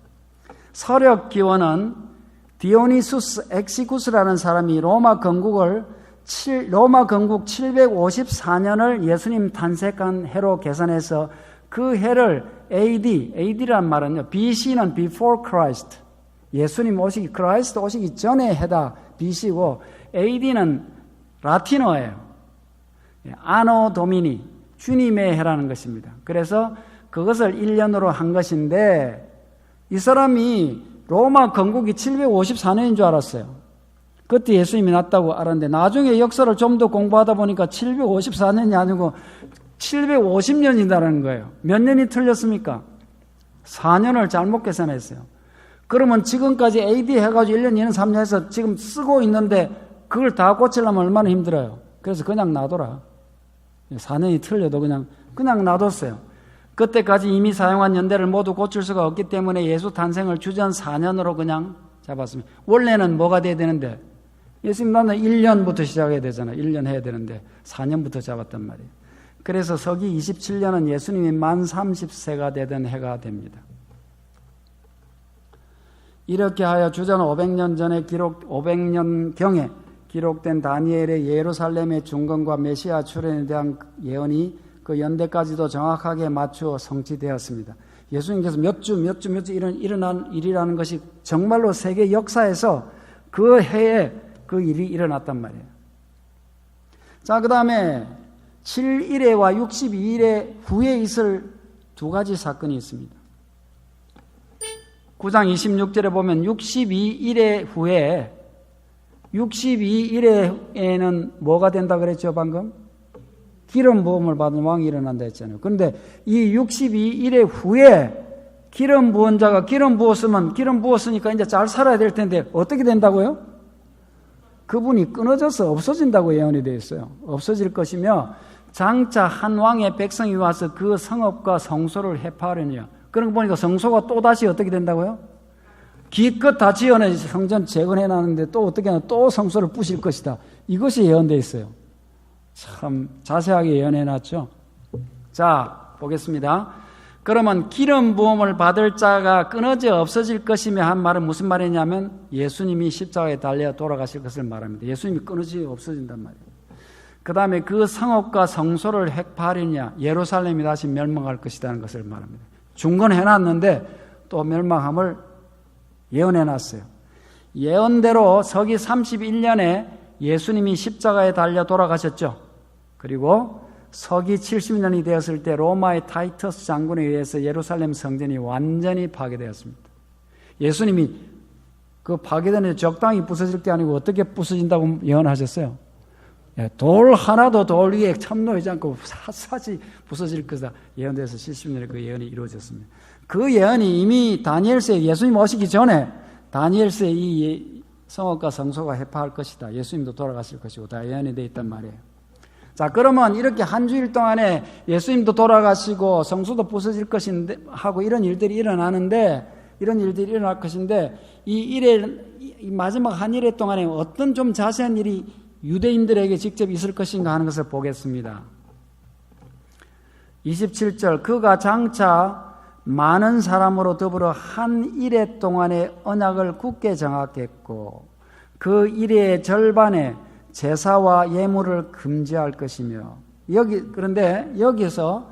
서력 기원은 디오니수스 엑시쿠스라는 사람이 로마 건국을 로마 건국 754년을 예수님 탄생한 해로 계산해서 그 해를 AD란 말은요, BC는 Before Christ, 예수님 오시기, 크라이스트 오시기 전에 해다 BC고, AD는 라틴어예요. 아노 도미니, 주님의 해라는 것입니다. 그래서 그것을 1년으로 한 것인데, 이 사람이 로마 건국이 754년인 줄 알았어요. 그때 예수님이 났다고 알았는데, 나중에 역사를 좀 더 공부하다 보니까 754년이 아니고 750년이라는 거예요. 몇 년이 틀렸습니까? 4년을 잘못 계산했어요. 그러면 지금까지 AD 해가지고 1년, 2년, 3년 해서 지금 쓰고 있는데 그걸 다 고치려면 얼마나 힘들어요. 그래서 그냥 놔둬라. 4년이 틀려도 그냥 놔뒀어요. 그때까지 이미 사용한 연대를 모두 고칠 수가 없기 때문에 예수 탄생을 주전 4년으로 그냥 잡았습니다. 원래는 뭐가 돼야 되는데, 예수님 나는 1년부터 시작해야 되잖아요. 1년 해야 되는데 4년부터 잡았단 말이에요. 그래서 서기 27년은 예수님이 만 30세가 되던 해가 됩니다. 이렇게 하여 주전 500년 전에 500년경에 기록된 다니엘의 예루살렘의 중건과 메시아 출현에 대한 예언이 그 연대까지도 정확하게 맞추어 성취되었습니다. 예수님께서 몇 주 일어난 일이라는 것이 정말로 세계 역사에서 그 해에 그 일이 일어났단 말이에요. 자, 그 다음에 7일에와 62일에 후에 있을 두 가지 사건이 있습니다. 9장 26절에 보면 62일에 후에, 62일에는 뭐가 된다 그랬죠, 방금? 기름 부음을 받은 왕이 일어난다 했잖아요. 그런데 이 62일에 후에 기름 부은 자가 기름 부었으니까 이제 잘 살아야 될 텐데 어떻게 된다고요? 그분이 끊어져서 없어진다고 예언이 되어 있어요. 없어질 것이며 장차 한 왕의 백성이 와서 그 성읍과 성소를 해파하려니와. 그런 거 보니까 성소가 또다시 어떻게 된다고요? 기껏 다 지어내 성전 재건해놨는데 또 어떻게 하나 또 성소를 부실 것이다. 이것이 예언되어 있어요. 참 자세하게 예언해놨죠. 자, 보겠습니다. 그러면 기름 부음을 받을 자가 끊어져 없어질 것이며 한 말은 무슨 말이냐면 예수님이 십자가에 달려 돌아가실 것을 말합니다. 예수님이 끊어져 없어진단 말이에요. 그 다음에 그 성읍과 성소를 획파하리냐, 예루살렘이 다시 멸망할 것이라는 것을 말합니다. 중건해놨는데 또 멸망함을 예언해놨어요. 예언대로 서기 31년에 예수님이 십자가에 달려 돌아가셨죠. 그리고 서기 70년이 되었을 때 로마의 타이터스 장군에 의해서 예루살렘 성전이 완전히 파괴되었습니다. 예수님이 그 파괴되는 적당히 부서질 게 아니고 어떻게 부서진다고 예언하셨어요? 돌 하나도 돌 위에 참놓이지 않고 샅샅이 부서질 것이다. 예언돼서 70년에 그 예언이 이루어졌습니다. 그 예언이 이미 다니엘서에 예수님 오시기 전에 다니엘서에 이 성읍과 성소가 해파할 것이다. 예수님도 돌아가실 것이고 다 예언이 되어 있단 말이에요. 자, 그러면 이렇게 한 주일 동안에 예수님도 돌아가시고 성소도 부서질 것인데 하고 이런 일들이 일어날 것인데 이 마지막 한 일회 동안에 어떤 좀 자세한 일이 유대인들에게 직접 있을 것인가 하는 것을 보겠습니다. 27절, 그가 장차 많은 사람으로 더불어 한 일회 동안의 언약을 굳게 정하겠고 그 일회의 절반에 제사와 예물을 금지할 것이며 그런데 여기서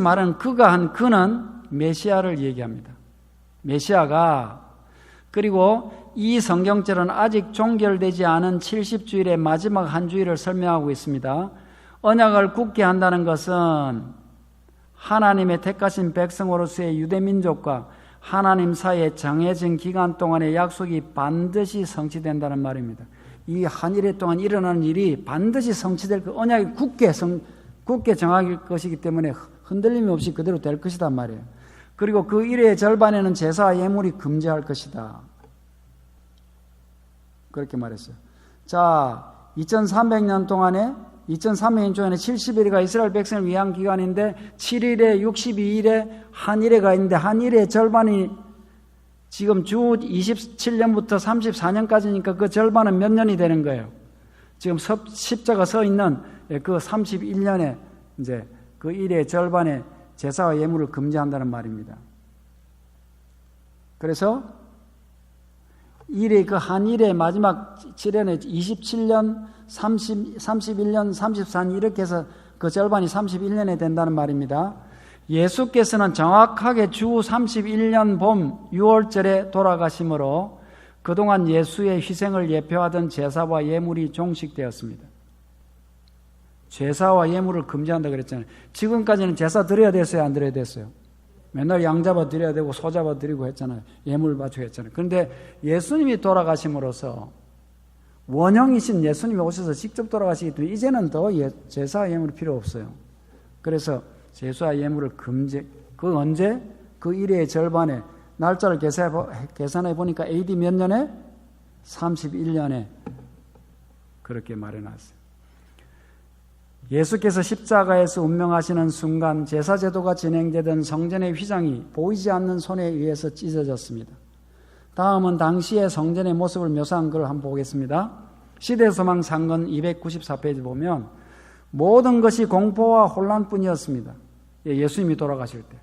말하는 그가 한 그는 메시아를 얘기합니다. 메시아가 그리고 이 성경절은 아직 종결되지 않은 70주일의 마지막 한 주일을 설명하고 있습니다. 언약을 굳게 한다는 것은 하나님의 택하신 백성으로서의 유대민족과 하나님 사이에 정해진 기간 동안의 약속이 반드시 성취된다는 말입니다. 이 한 일회 동안 일어나는 일이 반드시 성취될 그 언약이 굳게 정할 것이기 때문에 흔들림이 없이 그대로 될 것이다 말이에요. 그리고 그 일회의 절반에는 제사와 예물이 금지할 것이다. 그렇게 말했어요. 자, 2300년 동안에 70일이가 이스라엘 백성을 위한 기간인데 7일에 62일에 한일회가 있는데 한일회의 절반이 지금 주 27년부터 34년까지니까 그 절반은 몇 년이 되는 거예요? 지금 십자가 서 있는 그 31년에 이제 그 일의 절반에 제사와 예물을 금지한다는 말입니다. 그래서 일의 그 한 일의 마지막 7년에 27년, 31년, 34년 이렇게 해서 그 절반이 31년에 된다는 말입니다. 예수께서는 정확하게 주 31년 봄 6월절에 돌아가심으로 그동안 예수의 희생을 예표하던 제사와 예물이 종식되었습니다. 제사와 예물을 금지한다 그랬잖아요. 지금까지는 제사 드려야 됐어요, 안 드려야 됐어요? 맨날 양 잡아 드려야 되고 소 잡아 드리고 했잖아요. 예물 바치고 했잖아요. 그런데 예수님이 돌아가심으로써 원형이신 예수님이 오셔서 직접 돌아가시기 때문에 이제는 더 제사와 예물이 필요 없어요. 그래서 제사와 예물을 금지. 그 언제? 그 일의 절반에 날짜를 계산해 보니까 AD 몇 년에? 31년에 그렇게 말해놨어요. 예수께서 십자가에서 운명하시는 순간 제사제도가 진행되던 성전의 휘장이 보이지 않는 손에 의해서 찢어졌습니다. 다음은 당시의 성전의 모습을 묘사한 걸 한번 보겠습니다. 시대소망 상권 294페이지 보면 모든 것이 공포와 혼란뿐이었습니다. 예수님이 돌아가실 때.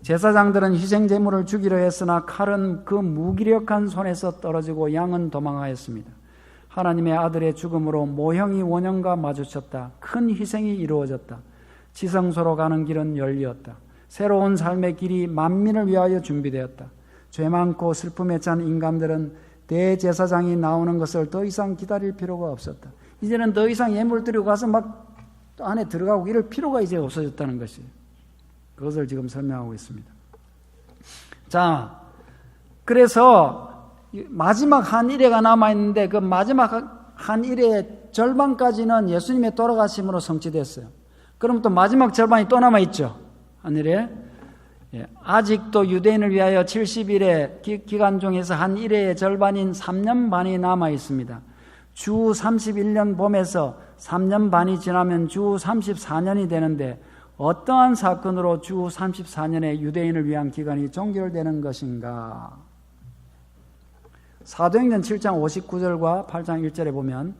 제사장들은 희생제물을 주기로 했으나 칼은 그 무기력한 손에서 떨어지고 양은 도망하였습니다. 하나님의 아들의 죽음으로 모형이 원형과 마주쳤다. 큰 희생이 이루어졌다. 지성소로 가는 길은 열리었다. 새로운 삶의 길이 만민을 위하여 준비되었다. 죄 많고 슬픔에 찬 인간들은 대제사장이 나오는 것을 더 이상 기다릴 필요가 없었다. 이제는 더 이상 예물 드리고 가서 막 안에 들어가고 이럴 필요가 이제 없어졌다는 것이에요. 그것을 지금 설명하고 있습니다. 자, 그래서 마지막 한 일회가 남아있는데 그 마지막 한 일회 절반까지는 예수님의 돌아가심으로 성취됐어요. 그럼 또 마지막 절반이 또 남아있죠. 한 일회. 아직도 유대인을 위하여 70일의 기간 중에서 한 일회의 절반인 3년 반이 남아있습니다. 주 31년 봄에서 3년 반이 지나면 주 34년이 되는데 어떠한 사건으로 주 34년의 유대인을 위한 기간이 종결되는 것인가? 사도행전 7장 59절과 8장 1절에 보면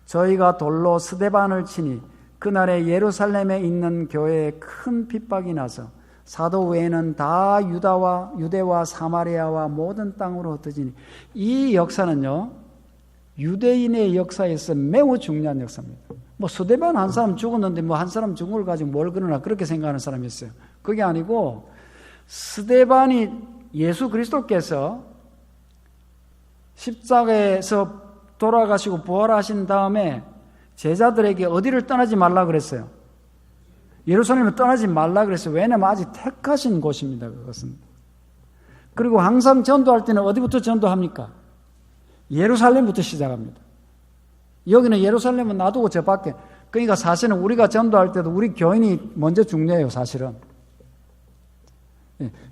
저희가 돌로 스데반을 치니 그날에 예루살렘에 있는 교회에 큰 핍박이 나서 사도 외에는 다 유대와 사마리아와 모든 땅으로 흩어지니 이 역사는요 유대인의 역사에서 매우 중요한 역사입니다. 뭐 스데반 한 사람 죽었는데 뭐 한 사람 죽은 걸 가지고 뭘 그러나 그렇게 생각하는 사람이 있어요. 그게 아니고 스데반이 예수 그리스도께서 십자가에서 돌아가시고 부활하신 다음에 제자들에게 어디를 떠나지 말라 그랬어요? 예루살렘을 떠나지 말라 그랬어요. 왜냐하면 아직 택하신 곳입니다. 그것은. 그리고 항상 전도할 때는 어디부터 전도합니까? 예루살렘부터 시작합니다. 여기는 예루살렘은 놔두고 저 밖에. 그러니까 사실은 우리가 전도할 때도 우리 교인이 먼저 중요해요. 사실은.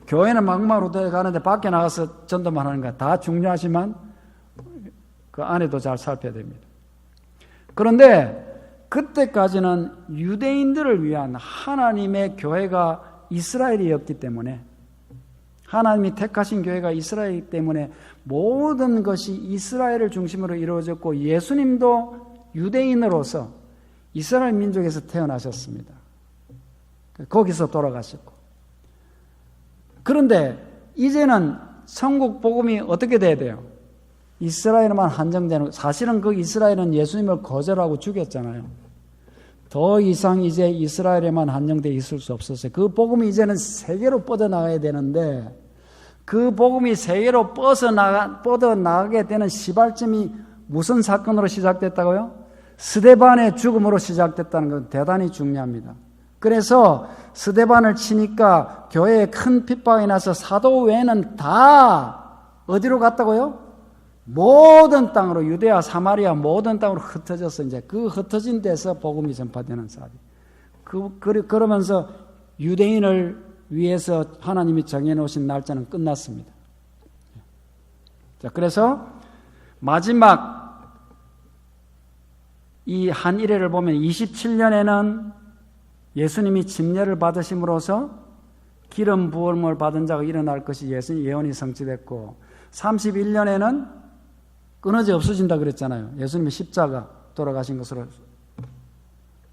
교회는 막마로 가는데 밖에 나가서 전도만 하는 거야. 다 중요하지만 그 안에도 잘 살펴야 됩니다. 그런데 그때까지는 유대인들을 위한 하나님의 교회가 이스라엘이었기 때문에 하나님이 택하신 교회가 이스라엘이기 때문에 모든 것이 이스라엘을 중심으로 이루어졌고 예수님도 유대인으로서 이스라엘 민족에서 태어나셨습니다. 거기서 돌아가셨고 그런데 이제는 천국 복음이 어떻게 돼야 돼요? 이스라엘만 한정되는 사실은 그 이스라엘은 예수님을 거절하고 죽였잖아요. 더 이상 이제 이스라엘에만 한정되어 있을 수 없었어요. 그 복음이 이제는 세계로 뻗어나가야 되는데 그 복음이 세계로 뻗어나가게 되는 시발점이 무슨 사건으로 시작됐다고요? 스데반의 죽음으로 시작됐다는 건 대단히 중요합니다. 그래서 스데반을 치니까 교회에 큰 핍박이 나서 사도 외에는 다 어디로 갔다고요? 모든 땅으로 유대와 사마리아 모든 땅으로 흩어져서 이제 그 흩어진 데서 복음이 전파되는 사비. 그러면서 유대인을 위해서 하나님이 정해놓으신 날짜는 끝났습니다. 자, 그래서 마지막 이 한 일회를 보면 27년에는 예수님이 침례를 받으심으로써 기름 부음을 받은 자가 일어날 것이 예언이 성취됐고 31년에는 끊어지 없어진다 그랬잖아요. 예수님의 십자가 돌아가신 것으로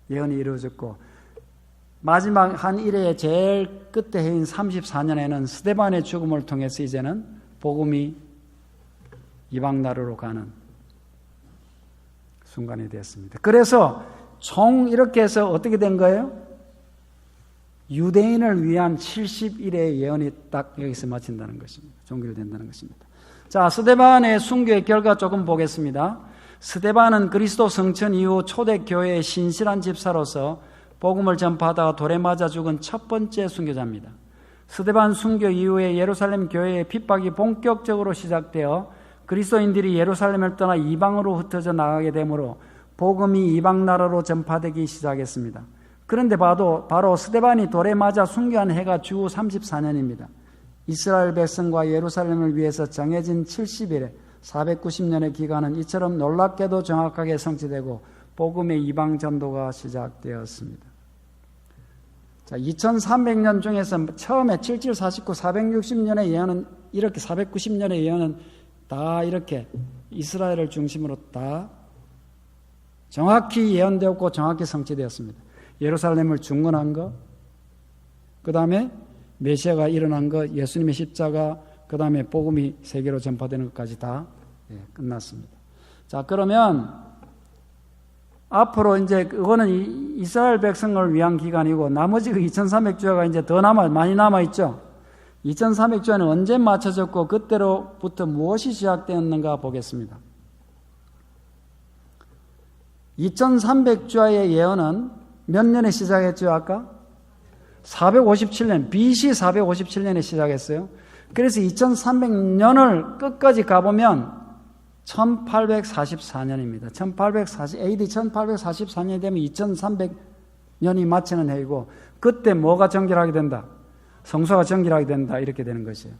예언이 이루어졌고 마지막 한 일회의 제일 끝에 해인 34년에는 스데반의 죽음을 통해서 이제는 복음이 이방 나라로 가는 순간이 되었습니다. 그래서 총 이렇게 해서 어떻게 된 거예요? 유대인을 위한 70일의 예언이 딱 여기서 마친다는 것입니다. 종결된다는 것입니다. 자, 스데반의 순교의 결과 조금 보겠습니다. 스데반은 그리스도 성천 이후 초대교회의 신실한 집사로서 복음을 전파하다가 돌에 맞아 죽은 첫 번째 순교자입니다. 스데반 순교 이후에 예루살렘 교회의 핍박이 본격적으로 시작되어 그리스도인들이 예루살렘을 떠나 이방으로 흩어져 나가게 되므로 복음이 이방 나라로 전파되기 시작했습니다. 그런데 바로 스데반이 돌에 맞아 순교한 해가 주 34년입니다. 이스라엘 백성과 예루살렘을 위해서 정해진 70일에 490년의 기간은 이처럼 놀랍게도 정확하게 성취되고 복음의 이방 전도가 시작되었습니다. 자, 2300년 중에서 처음에 77, 49, 460년의 예언은 이렇게 490년의 예언은 다 이렇게 이스라엘을 중심으로 다 정확히 예언되었고 정확히 성취되었습니다. 예루살렘을 중건한 것, 그 다음에 메시아가 일어난 것, 예수님의 십자가, 그 다음에 복음이 세계로 전파되는 것까지 다 끝났습니다. 자, 그러면 앞으로 이제 그거는 이스라엘 백성을 위한 기간이고 나머지 그 2300주야가 이제 더 많이 남아있죠. 2300주야는 언제 맞춰졌고 그때로부터 무엇이 시작되었는가 보겠습니다. 2300주야의 예언은 몇 년에 시작했죠, 아까? 457년, BC 457년에 시작했어요. 그래서 2300년을 끝까지 가보면 1844년입니다. AD 1844년이 되면 2300년이 마치는 해이고, 그때 뭐가 정결하게 된다? 성소가 정결하게 된다. 이렇게 되는 것이에요.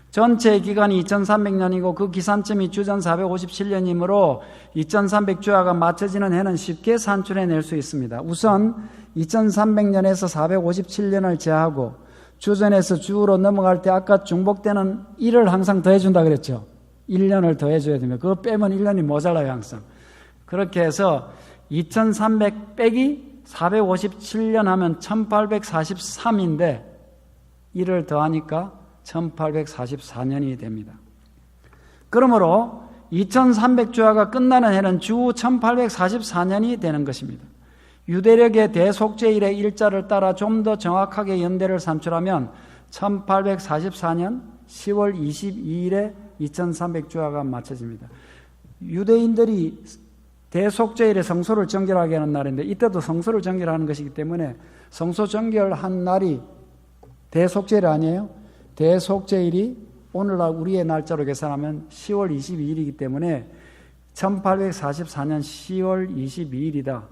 전체 기간이 2300년이고 그 기산점이 주전 457년이므로 2300주야가 맞춰지는 해는 쉽게 산출해낼 수 있습니다. 우선 2300년에서 457년을 제하고 주전에서 주로 넘어갈 때 아까 중복되는 1을 항상 더해준다 그랬죠. 1년을 더해줘야 됩니다. 그거 빼면 1년이 모자라요, 항상. 그렇게 해서 2300 빼기 457년 하면 1843인데 1을 더하니까 1844년이 됩니다. 그러므로 2300주야가 끝나는 해는 주 1844년이 되는 것입니다. 유대력의 대속죄일의 일자를 따라 좀 더 정확하게 연대를 산출하면 1844년 10월 22일에 2300주야가 맞춰집니다. 유대인들이 대속죄일에 성소를 정결하게 하는 날인데 이때도 성소를 정결하는 것이기 때문에 성소 정결한 날이 대속죄일 아니에요? 대속죄일이 오늘날 우리의 날짜로 계산하면 10월 22일이기 때문에 1844년 10월 22일이다.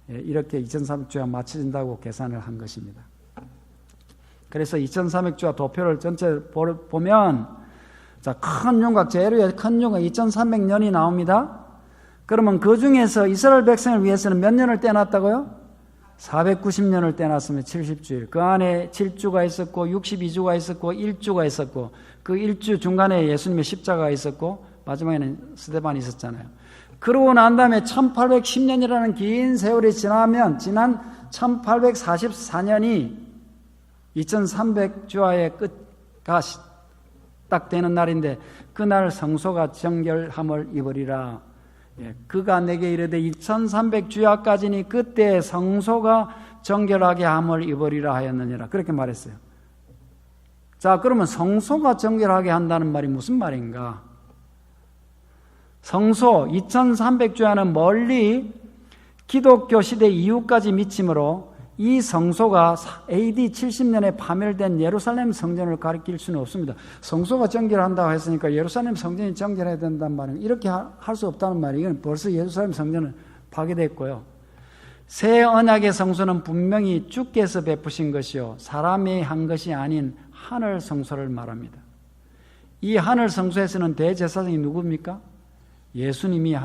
이렇게 2300주야 맞춰진다고 계산을 한 것입니다. 그래서 2300주야 도표를 전체 보면 자, 큰 윤곽, 제로의 큰 윤곽 2300년이 나옵니다. 그러면 그 중에서 이스라엘 백성을 위해서는 몇 년을 떼놨다고요? 490년을 떼놨으면 70주일. 그 안에 7주가 있었고 62주가 있었고 1주가 있었고 그 1주 중간에 예수님의 십자가가 있었고 마지막에는 스데반이 있었잖아요. 그러고 난 다음에 1810년이라는 긴 세월이 지난 1844년이 2300주야의 끝가 딱 되는 날인데 그날 성소가 정결함을 입으리라. 그가 내게 이르되 2300주야까지니 그때 성소가 정결하게 함을 입으리라 하였느니라. 그렇게 말했어요. 자, 그러면 성소가 정결하게 한다는 말이 무슨 말인가? 성소 2300주야는 멀리 기독교 시대 이후까지 미치므로 이 성소가 AD 70년에 파멸된 예루살렘 성전을 가리킬 수는 없습니다. 성소가 정결한다고 했으니까 예루살렘 성전이 정결해야 된다는 말은 이렇게 할 수 없다는 말이에요. 이건 벌써 예루살렘 성전은 파괴됐고요. 새 언약의 성소는 분명히 주께서 베푸신 것이요 사람이 한 것이 아닌 하늘 성소를 말합니다. 이 하늘 성소에서는 대제사장이 누굽니까? 예수님이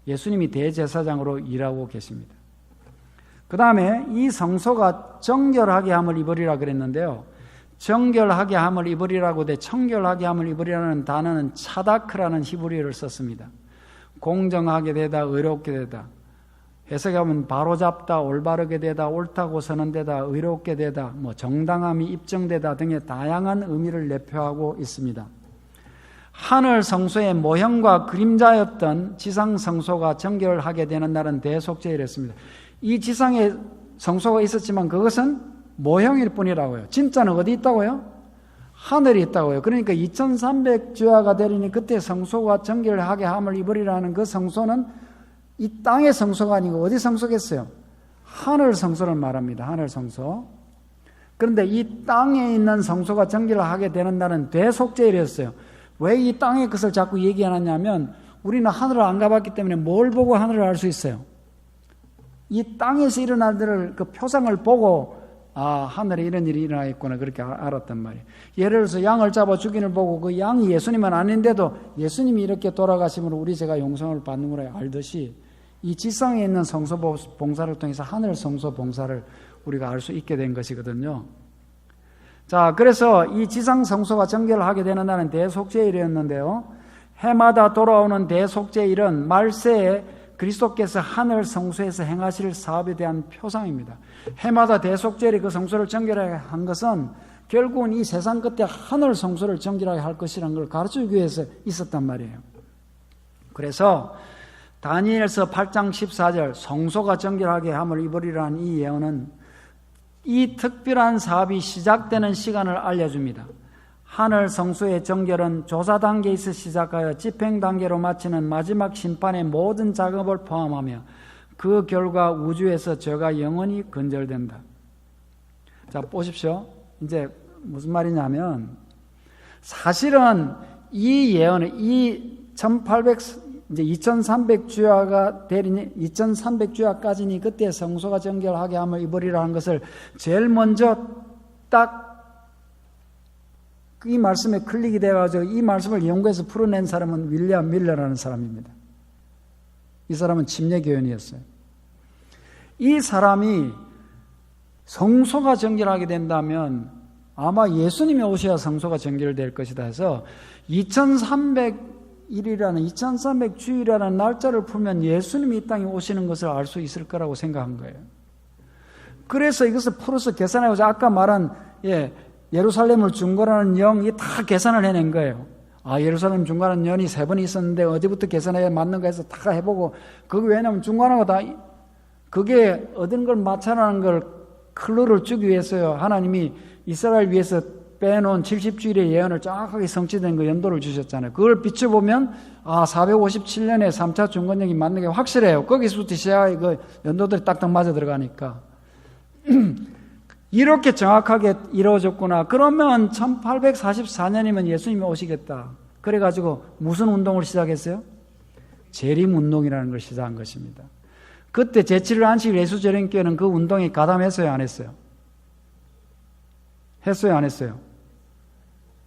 예수님이 대제사장으로 일하고 계십니다. 그 다음에 이 성소가 정결하게 함을 입으리라 그랬는데요. 정결하게 함을 입으리라고 돼 청결하게 함을 입으리라는 단어는 차다크라는 히브리어를 썼습니다. 공정하게 되다, 의롭게 되다. 해석하면 바로잡다, 올바르게 되다, 옳다고 서는 데다, 의롭게 되다, 정당함이 입증되다 등의 다양한 의미를 내포하고 있습니다. 하늘 성소의 모형과 그림자였던 지상 성소가 정결하게 되는 날은 대속죄일이었습니다. 이 지상에 성소가 있었지만 그것은 모형일 뿐이라고요. 진짜는 어디 있다고요? 하늘이 있다고요. 그러니까 2300주야가 되리니 그때 성소가 정결하게 함을 입으리라는 그 성소는 이 땅의 성소가 아니고 어디 성소겠어요? 하늘 성소를 말합니다. 하늘 성소. 그런데 이 땅에 있는 성소가 정결하게 되는 날은 대속죄일이었어요. 왜 이 땅의 것을 자꾸 얘기하느냐면 우리는 하늘을 안 가봤기 때문에 뭘 보고 하늘을 알 수 있어요? 이 땅에서 일어날 일을 그 표상을 보고 하늘에 이런 일이 일어나겠구나 그렇게 알았단 말이에요. 예를 들어서 양을 잡아 죽이는 보고 그 양이 예수님은 아닌데도 예수님이 이렇게 돌아가심으로 우리 죄가 용서를 받는구나 알듯이 이 지상에 있는 성소 봉사를 통해서 하늘 성소 봉사를 우리가 알 수 있게 된 것이거든요. 자, 그래서 이 지상 성소가 정결하게 되는 날은 대속죄일이었는데요. 해마다 돌아오는 대속죄일은 말세에 그리스도께서 하늘 성소에서 행하실 사업에 대한 표상입니다. 해마다 대속죄일이 그 성소를 정결하게 한 것은 결국은 이 세상 끝에 하늘 성소를 정결하게 할 것이라는 걸 가르치기 위해서 있었단 말이에요. 그래서 다니엘서 8장 14절 성소가 정결하게 함을 입으리라는 이 예언은 이 특별한 사업이 시작되는 시간을 알려줍니다. 하늘 성소의 정결은 조사 단계에서 시작하여 집행 단계로 마치는 마지막 심판의 모든 작업을 포함하며 그 결과 우주에서 죄가 영원히 건절된다. 자, 보십시오. 이제 무슨 말이냐면 사실은 이 예언은 이 2300주야가 되리니 2300주야까지니 그때 성소가 정결하게 함을 입으리라는 것을 제일 먼저 딱 이 말씀에 클릭이 되어가지고 이 말씀을 연구해서 풀어낸 사람은 윌리엄 밀러라는 사람입니다. 이 사람은 침례교인이었어요. 이 사람이 성소가 정결하게 된다면 아마 예수님이 오셔야 성소가 정결될 것이다 해서 2300주일이라는 날짜를 풀면 예수님이 이 땅에 오시는 것을 알 수 있을 거라고 생각한 거예요. 그래서 이것을 풀어서 계산해서 아까 말한 예루살렘을 중건하는 영이 다 계산을 해낸 거예요. 예루살렘 중간하는 연이 3번이 있었는데 어디부터 계산해야 맞는가 해서 다 해보고 그게 왜냐하면 중간하고 다 그게 얻은 걸 마찬하는 걸 클루를 주기 위해서요. 하나님이 이스라엘 위해서 빼놓은 70주일의 예언을 정확하게 성취된 그 연도를 주셨잖아요. 그걸 비춰보면 457년에 3차 중건령이 맞는 게 확실해요. 거기서부터 시작해 그 연도들이 딱딱 맞아 들어가니까 이렇게 정확하게 이루어졌구나. 그러면 1844년이면 예수님이 오시겠다. 그래가지고 무슨 운동을 시작했어요? 재림운동이라는 걸 시작한 것입니다. 그때 제7일 안식 예수 재림교회는 그 운동에 가담했어요, 안 했어요? 했어요, 안 했어요?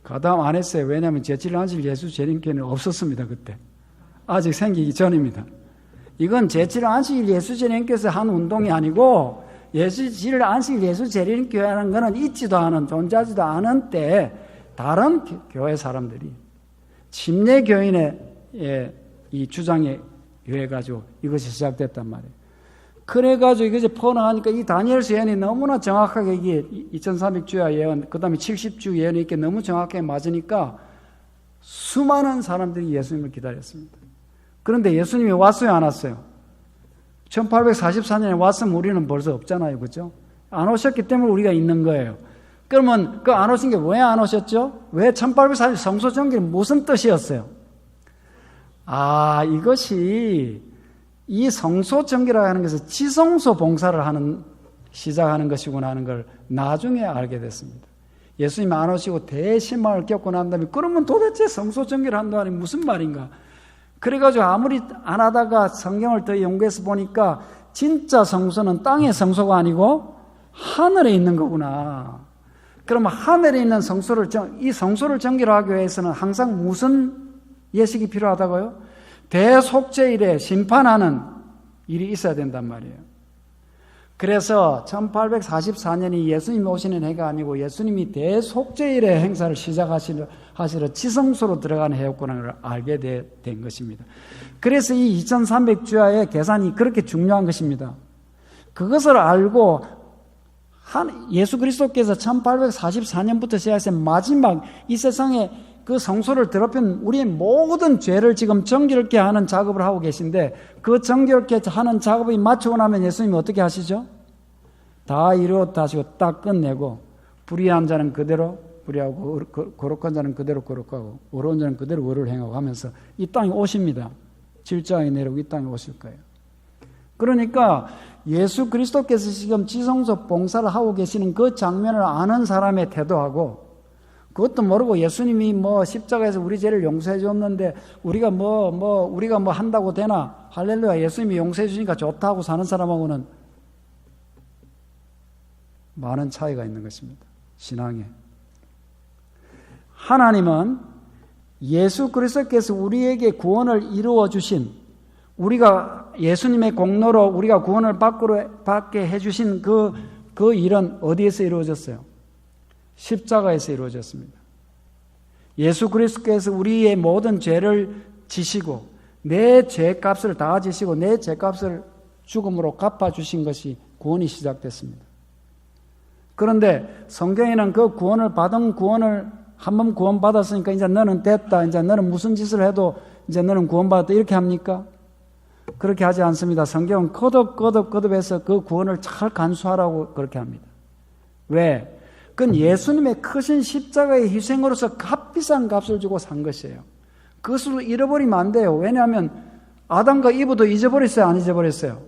가담 안 했어요. 왜냐하면 제7일 안식 예수 재림교회는 없었습니다, 그때. 아직 생기기 전입니다. 이건 제7일 안식 예수 재림교회에서 한 운동이 아니고 제7일 안식 예수 재림교회라는 것은 있지도 않은, 존재하지도 않은 때 다른 교회 사람들이 침례교인의 이 주장에 의해가지고 이것이 시작됐단 말이에요. 그래가지고 이것이 퍼나가니까 이 다니엘서 예언이 너무나 정확하게 이게 2300주야 예언, 그 다음에 70주 예언이 이렇게 너무 정확하게 맞으니까 수많은 사람들이 예수님을 기다렸습니다. 그런데 예수님이 왔어요, 안 왔어요? 1844년에 왔으면 우리는 벌써 없잖아요, 그죠? 안 오셨기 때문에 우리가 있는 거예요. 그러면 그 안 오신 게 왜 안 오셨죠? 왜 1840 성소 정결이 무슨 뜻이었어요? 이것이 이 성소 정결하게 하는 것은 지성소 봉사를 시작하는 것이구나 하는 걸 나중에 알게 됐습니다. 예수님이 안 오시고 대실망을 겪고 난 다음에 그러면 도대체 성소 정결을 한다니 무슨 말인가? 그래가지고 아무리 안 하다가 성경을 더 연구해서 보니까 진짜 성소는 땅의 성소가 아니고 하늘에 있는 거구나. 그러면 하늘에 있는 이 성소를 정결하기 위해서는 항상 무슨 예식이 필요하다고요? 대속죄일에 심판하는 일이 있어야 된단 말이에요. 그래서 1844년이 예수님이 오시는 해가 아니고 예수님이 대속죄일의 행사를 시작하시러 지성소로 들어가는 해였구나 걸 알게 된 것입니다. 그래서 이 2300주야의 계산이 그렇게 중요한 것입니다. 그것을 알고 예수 그리스도께서 1844년부터 시작해서 마지막 이 세상에 그 성소를 더럽힌 우리의 모든 죄를 지금 정결케 하는 작업을 하고 계신데 그 정결케 하는 작업이 마치고 나면 예수님이 어떻게 하시죠? 다 이루었다 하시고 딱 끝내고 불의한 자는 그대로 불의하고 거룩한 자는 그대로 거룩하고 의로운 자는 그대로 의를 행하고 하면서 이 땅에 오십니다. 질주하게 내려오고 이 땅에 오실 거예요. 그러니까 예수 그리스도께서 지금 지성소 봉사를 하고 계시는 그 장면을 아는 사람의 태도하고 그것도 모르고 예수님이 십자가에서 우리 죄를 용서해 줬는데 우리가 우리가 한다고 되나? 할렐루야, 예수님이 용서해 주니까 좋다고 사는 사람하고는 많은 차이가 있는 것입니다. 신앙에. 하나님은 예수 그리스도께서 우리에게 구원을 이루어 주신, 우리가 예수님의 공로로 우리가 구원을 받게 해주신 그 일은 어디에서 이루어졌어요? 십자가에서 이루어졌습니다. 예수 그리스도께서 우리의 모든 죄를 지시고 내 죄값을 다 지시고 내 죄값을 죽음으로 갚아주신 것이 구원이 시작됐습니다. 그런데 성경에는 그 구원을 한번 구원받았으니까 이제 너는 됐다, 이제 너는 무슨 짓을 해도 이제 너는 구원받았다 이렇게 합니까? 그렇게 하지 않습니다. 성경은 거듭해서 그 구원을 잘 간수하라고 그렇게 합니다. 왜? 그건 예수님의 크신 십자가의 희생으로서 값비싼 값을 주고 산 것이에요. 그것을 잃어버리면 안 돼요. 왜냐하면 아담과 이브도 잊어버렸어요? 안 잊어버렸어요?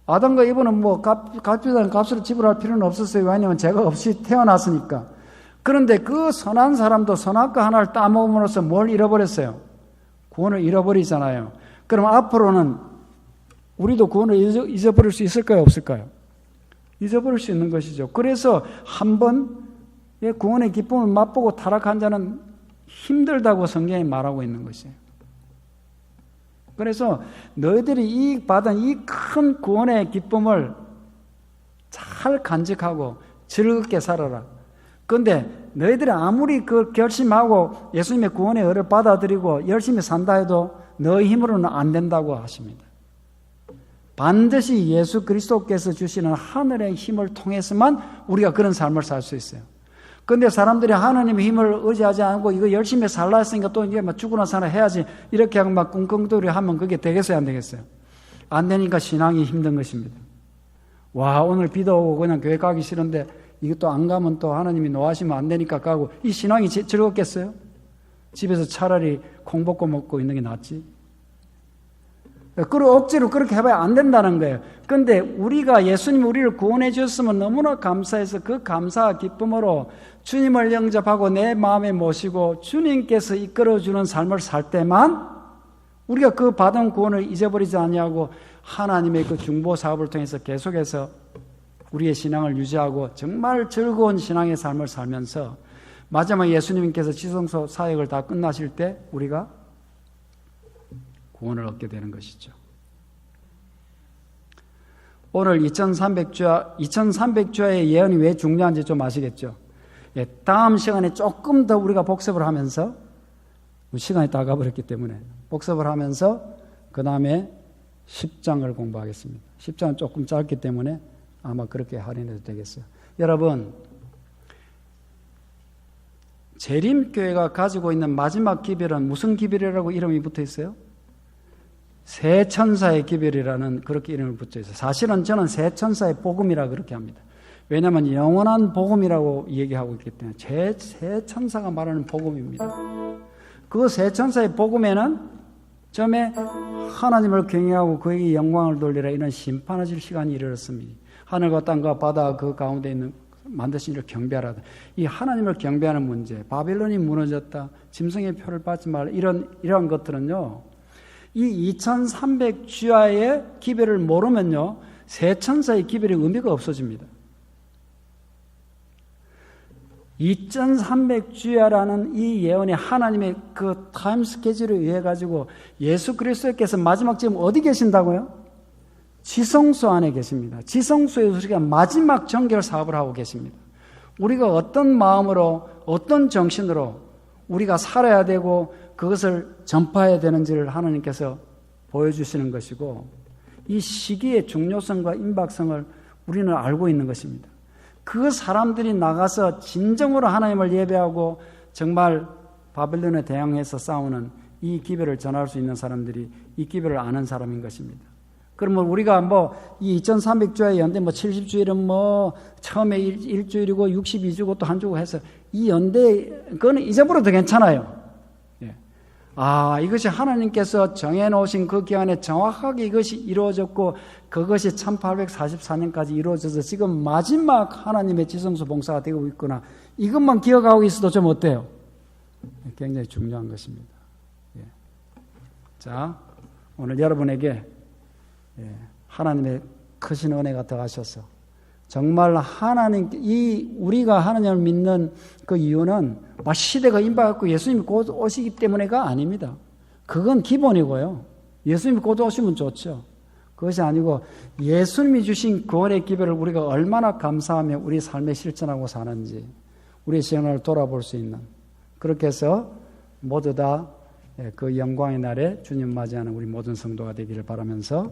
아담과 이브는 값비싼 값을 지불할 필요는 없었어요. 왜냐하면 죄가 없이 태어났으니까. 그런데 그 선한 사람도 선악과 하나를 따먹음으로써 뭘 잃어버렸어요? 구원을 잃어버리잖아요. 그럼 앞으로는 우리도 구원을 잊어버릴 수 있을까요? 없을까요? 잊어버릴 수 있는 것이죠. 그래서 한번 구원의 기쁨을 맛보고 타락한 자는 힘들다고 성경이 말하고 있는 것이에요. 그래서 너희들이 받은 이 큰 구원의 기쁨을 잘 간직하고 즐겁게 살아라. 그런데 너희들이 아무리 그 결심하고 예수님의 구원의 은혜를 받아들이고 열심히 산다 해도 너희 힘으로는 안 된다고 하십니다. 반드시 예수 그리스도께서 주시는 하늘의 힘을 통해서만 우리가 그런 삶을 살 수 있어요. 그런데 사람들이 하나님의 힘을 의지하지 않고 이거 열심히 살라 했으니까 또 이제 죽으나 사나 해야지 이렇게 하고 꿍꿍돌이 하면 그게 되겠어요, 안 되겠어요? 안 되니까 신앙이 힘든 것입니다. 와, 오늘 비도 오고 그냥 교회 가기 싫은데 이것도 안 가면 또 하나님이 노하시면 안 되니까 가고, 이 신앙이 즐겁겠어요? 집에서 차라리 콩 볶고 먹고 있는 게 낫지. 그리고 억지로 그렇게 해봐야 안 된다는 거예요. 그런데 우리가 예수님이 우리를 구원해 주셨으면 너무나 감사해서 그 감사와 기쁨으로 주님을 영접하고 내 마음에 모시고 주님께서 이끌어주는 삶을 살 때만 우리가 그 받은 구원을 잊어버리지 아니하고 하나님의 그 중보 사업을 통해서 계속해서 우리의 신앙을 유지하고 정말 즐거운 신앙의 삶을 살면서 마지막 예수님께서 지성소 사역을 다 끝나실 때 우리가 구원을 얻게 되는 것이죠. 오늘 2300주야의 예언이 왜 중요한지 좀 아시겠죠? 예, 다음 시간에 조금 더 우리가 복습을 하면서, 시간이 다 가버렸기 때문에 복습을 하면서 그 다음에 10장을 공부하겠습니다. 10장은 조금 짧기 때문에 아마 그렇게 할인해도 되겠어요. 여러분, 재림교회가 가지고 있는 마지막 기별은 무슨 기별이라고 이름이 붙어 있어요? 새 천사의 기별이라는 그렇게 이름을 붙여 있어요. 사실은 저는 새 천사의 복음이라 그렇게 합니다. 왜냐하면 영원한 복음이라고 얘기하고 있기 때문에 새 천사가 말하는 복음입니다. 그 새 천사의 복음에는 처음에 하나님을 경외하고 그에게 영광을 돌리라 이런 심판하실 시간이 이르렀습니다. 하늘과 땅과 바다 그 가운데 있는 만드신 이를 경배하라. 이 하나님을 경배하는 문제, 바빌론이 무너졌다, 짐승의 표를 받지 말라, 이런 것들은요, 이 2300주야의 기별을 모르면요, 새 천사의 기별의 의미가 없어집니다. 2300주야라는 이 예언이 하나님의 그 타임 스케줄에 의해 가지고 예수 그리스도께서 마지막 지금 어디 계신다고요? 지성소 안에 계십니다. 지성소에서 우리가 마지막 정결 사업을 하고 계십니다. 우리가 어떤 마음으로, 어떤 정신으로 우리가 살아야 되고 그것을 전파해야 되는지를 하나님께서 보여주시는 것이고, 이 시기의 중요성과 임박성을 우리는 알고 있는 것입니다. 그 사람들이 나가서 진정으로 하나님을 예배하고 정말 바벨론에 대항해서 싸우는 이 기별을 전할 수 있는 사람들이 이 기별을 아는 사람인 것입니다. 그러면 우리가 이 2300주의 연대 70주일은 처음에 일주일이고 62주고 또 한 주고 해서 이 연대 그거는 잊어버려도 괜찮아요. 예. 이것이 하나님께서 정해놓으신 그 기간에 정확하게 이것이 이루어졌고 그것이 1844년까지 이루어져서 지금 마지막 하나님의 지성소 봉사가 되고 있구나. 이것만 기억하고 있어도 좀 어때요? 굉장히 중요한 것입니다. 예. 자, 오늘 여러분에게 하나님의 크신 은혜가 더하셔서 정말 우리가 하나님을 믿는 그 이유는 시대가 임박했고 예수님이 곧 오시기 때문에가 아닙니다. 그건 기본이고요. 예수님이 곧 오시면 좋죠. 그것이 아니고 예수님이 주신 구원의 기별을 우리가 얼마나 감사하며 우리 삶에 실천하고 사는지 우리의 생활을 돌아볼 수 있는 그렇게 해서 모두 다 그 영광의 날에 주님 맞이하는 우리 모든 성도가 되기를 바라면서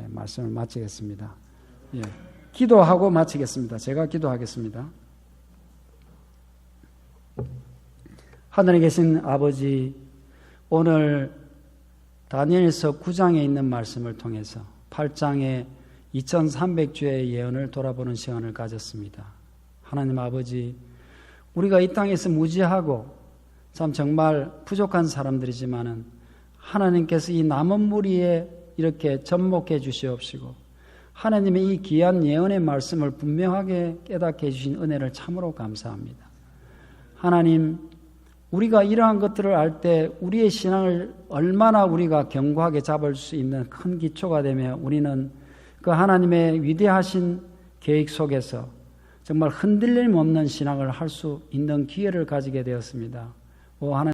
말씀을 마치겠습니다. 기도하고 마치겠습니다. 제가 기도하겠습니다. 하늘에 계신 아버지, 오늘 다니엘서 9장에 있는 말씀을 통해서 8장의 2300주의 예언을 돌아보는 시간을 가졌습니다. 하나님 아버지, 우리가 이 땅에서 무지하고 참 정말 부족한 사람들이지만은 하나님께서 이 남은 무리에 이렇게 접목해 주시옵시고 하나님의 이 귀한 예언의 말씀을 분명하게 깨닫게 해주신 은혜를 참으로 감사합니다. 하나님, 우리가 이러한 것들을 알 때 우리의 신앙을 얼마나 우리가 견고하게 잡을 수 있는 큰 기초가 되며 우리는 그 하나님의 위대하신 계획 속에서 정말 흔들림 없는 신앙을 할 수 있는 기회를 가지게 되었습니다. 하나님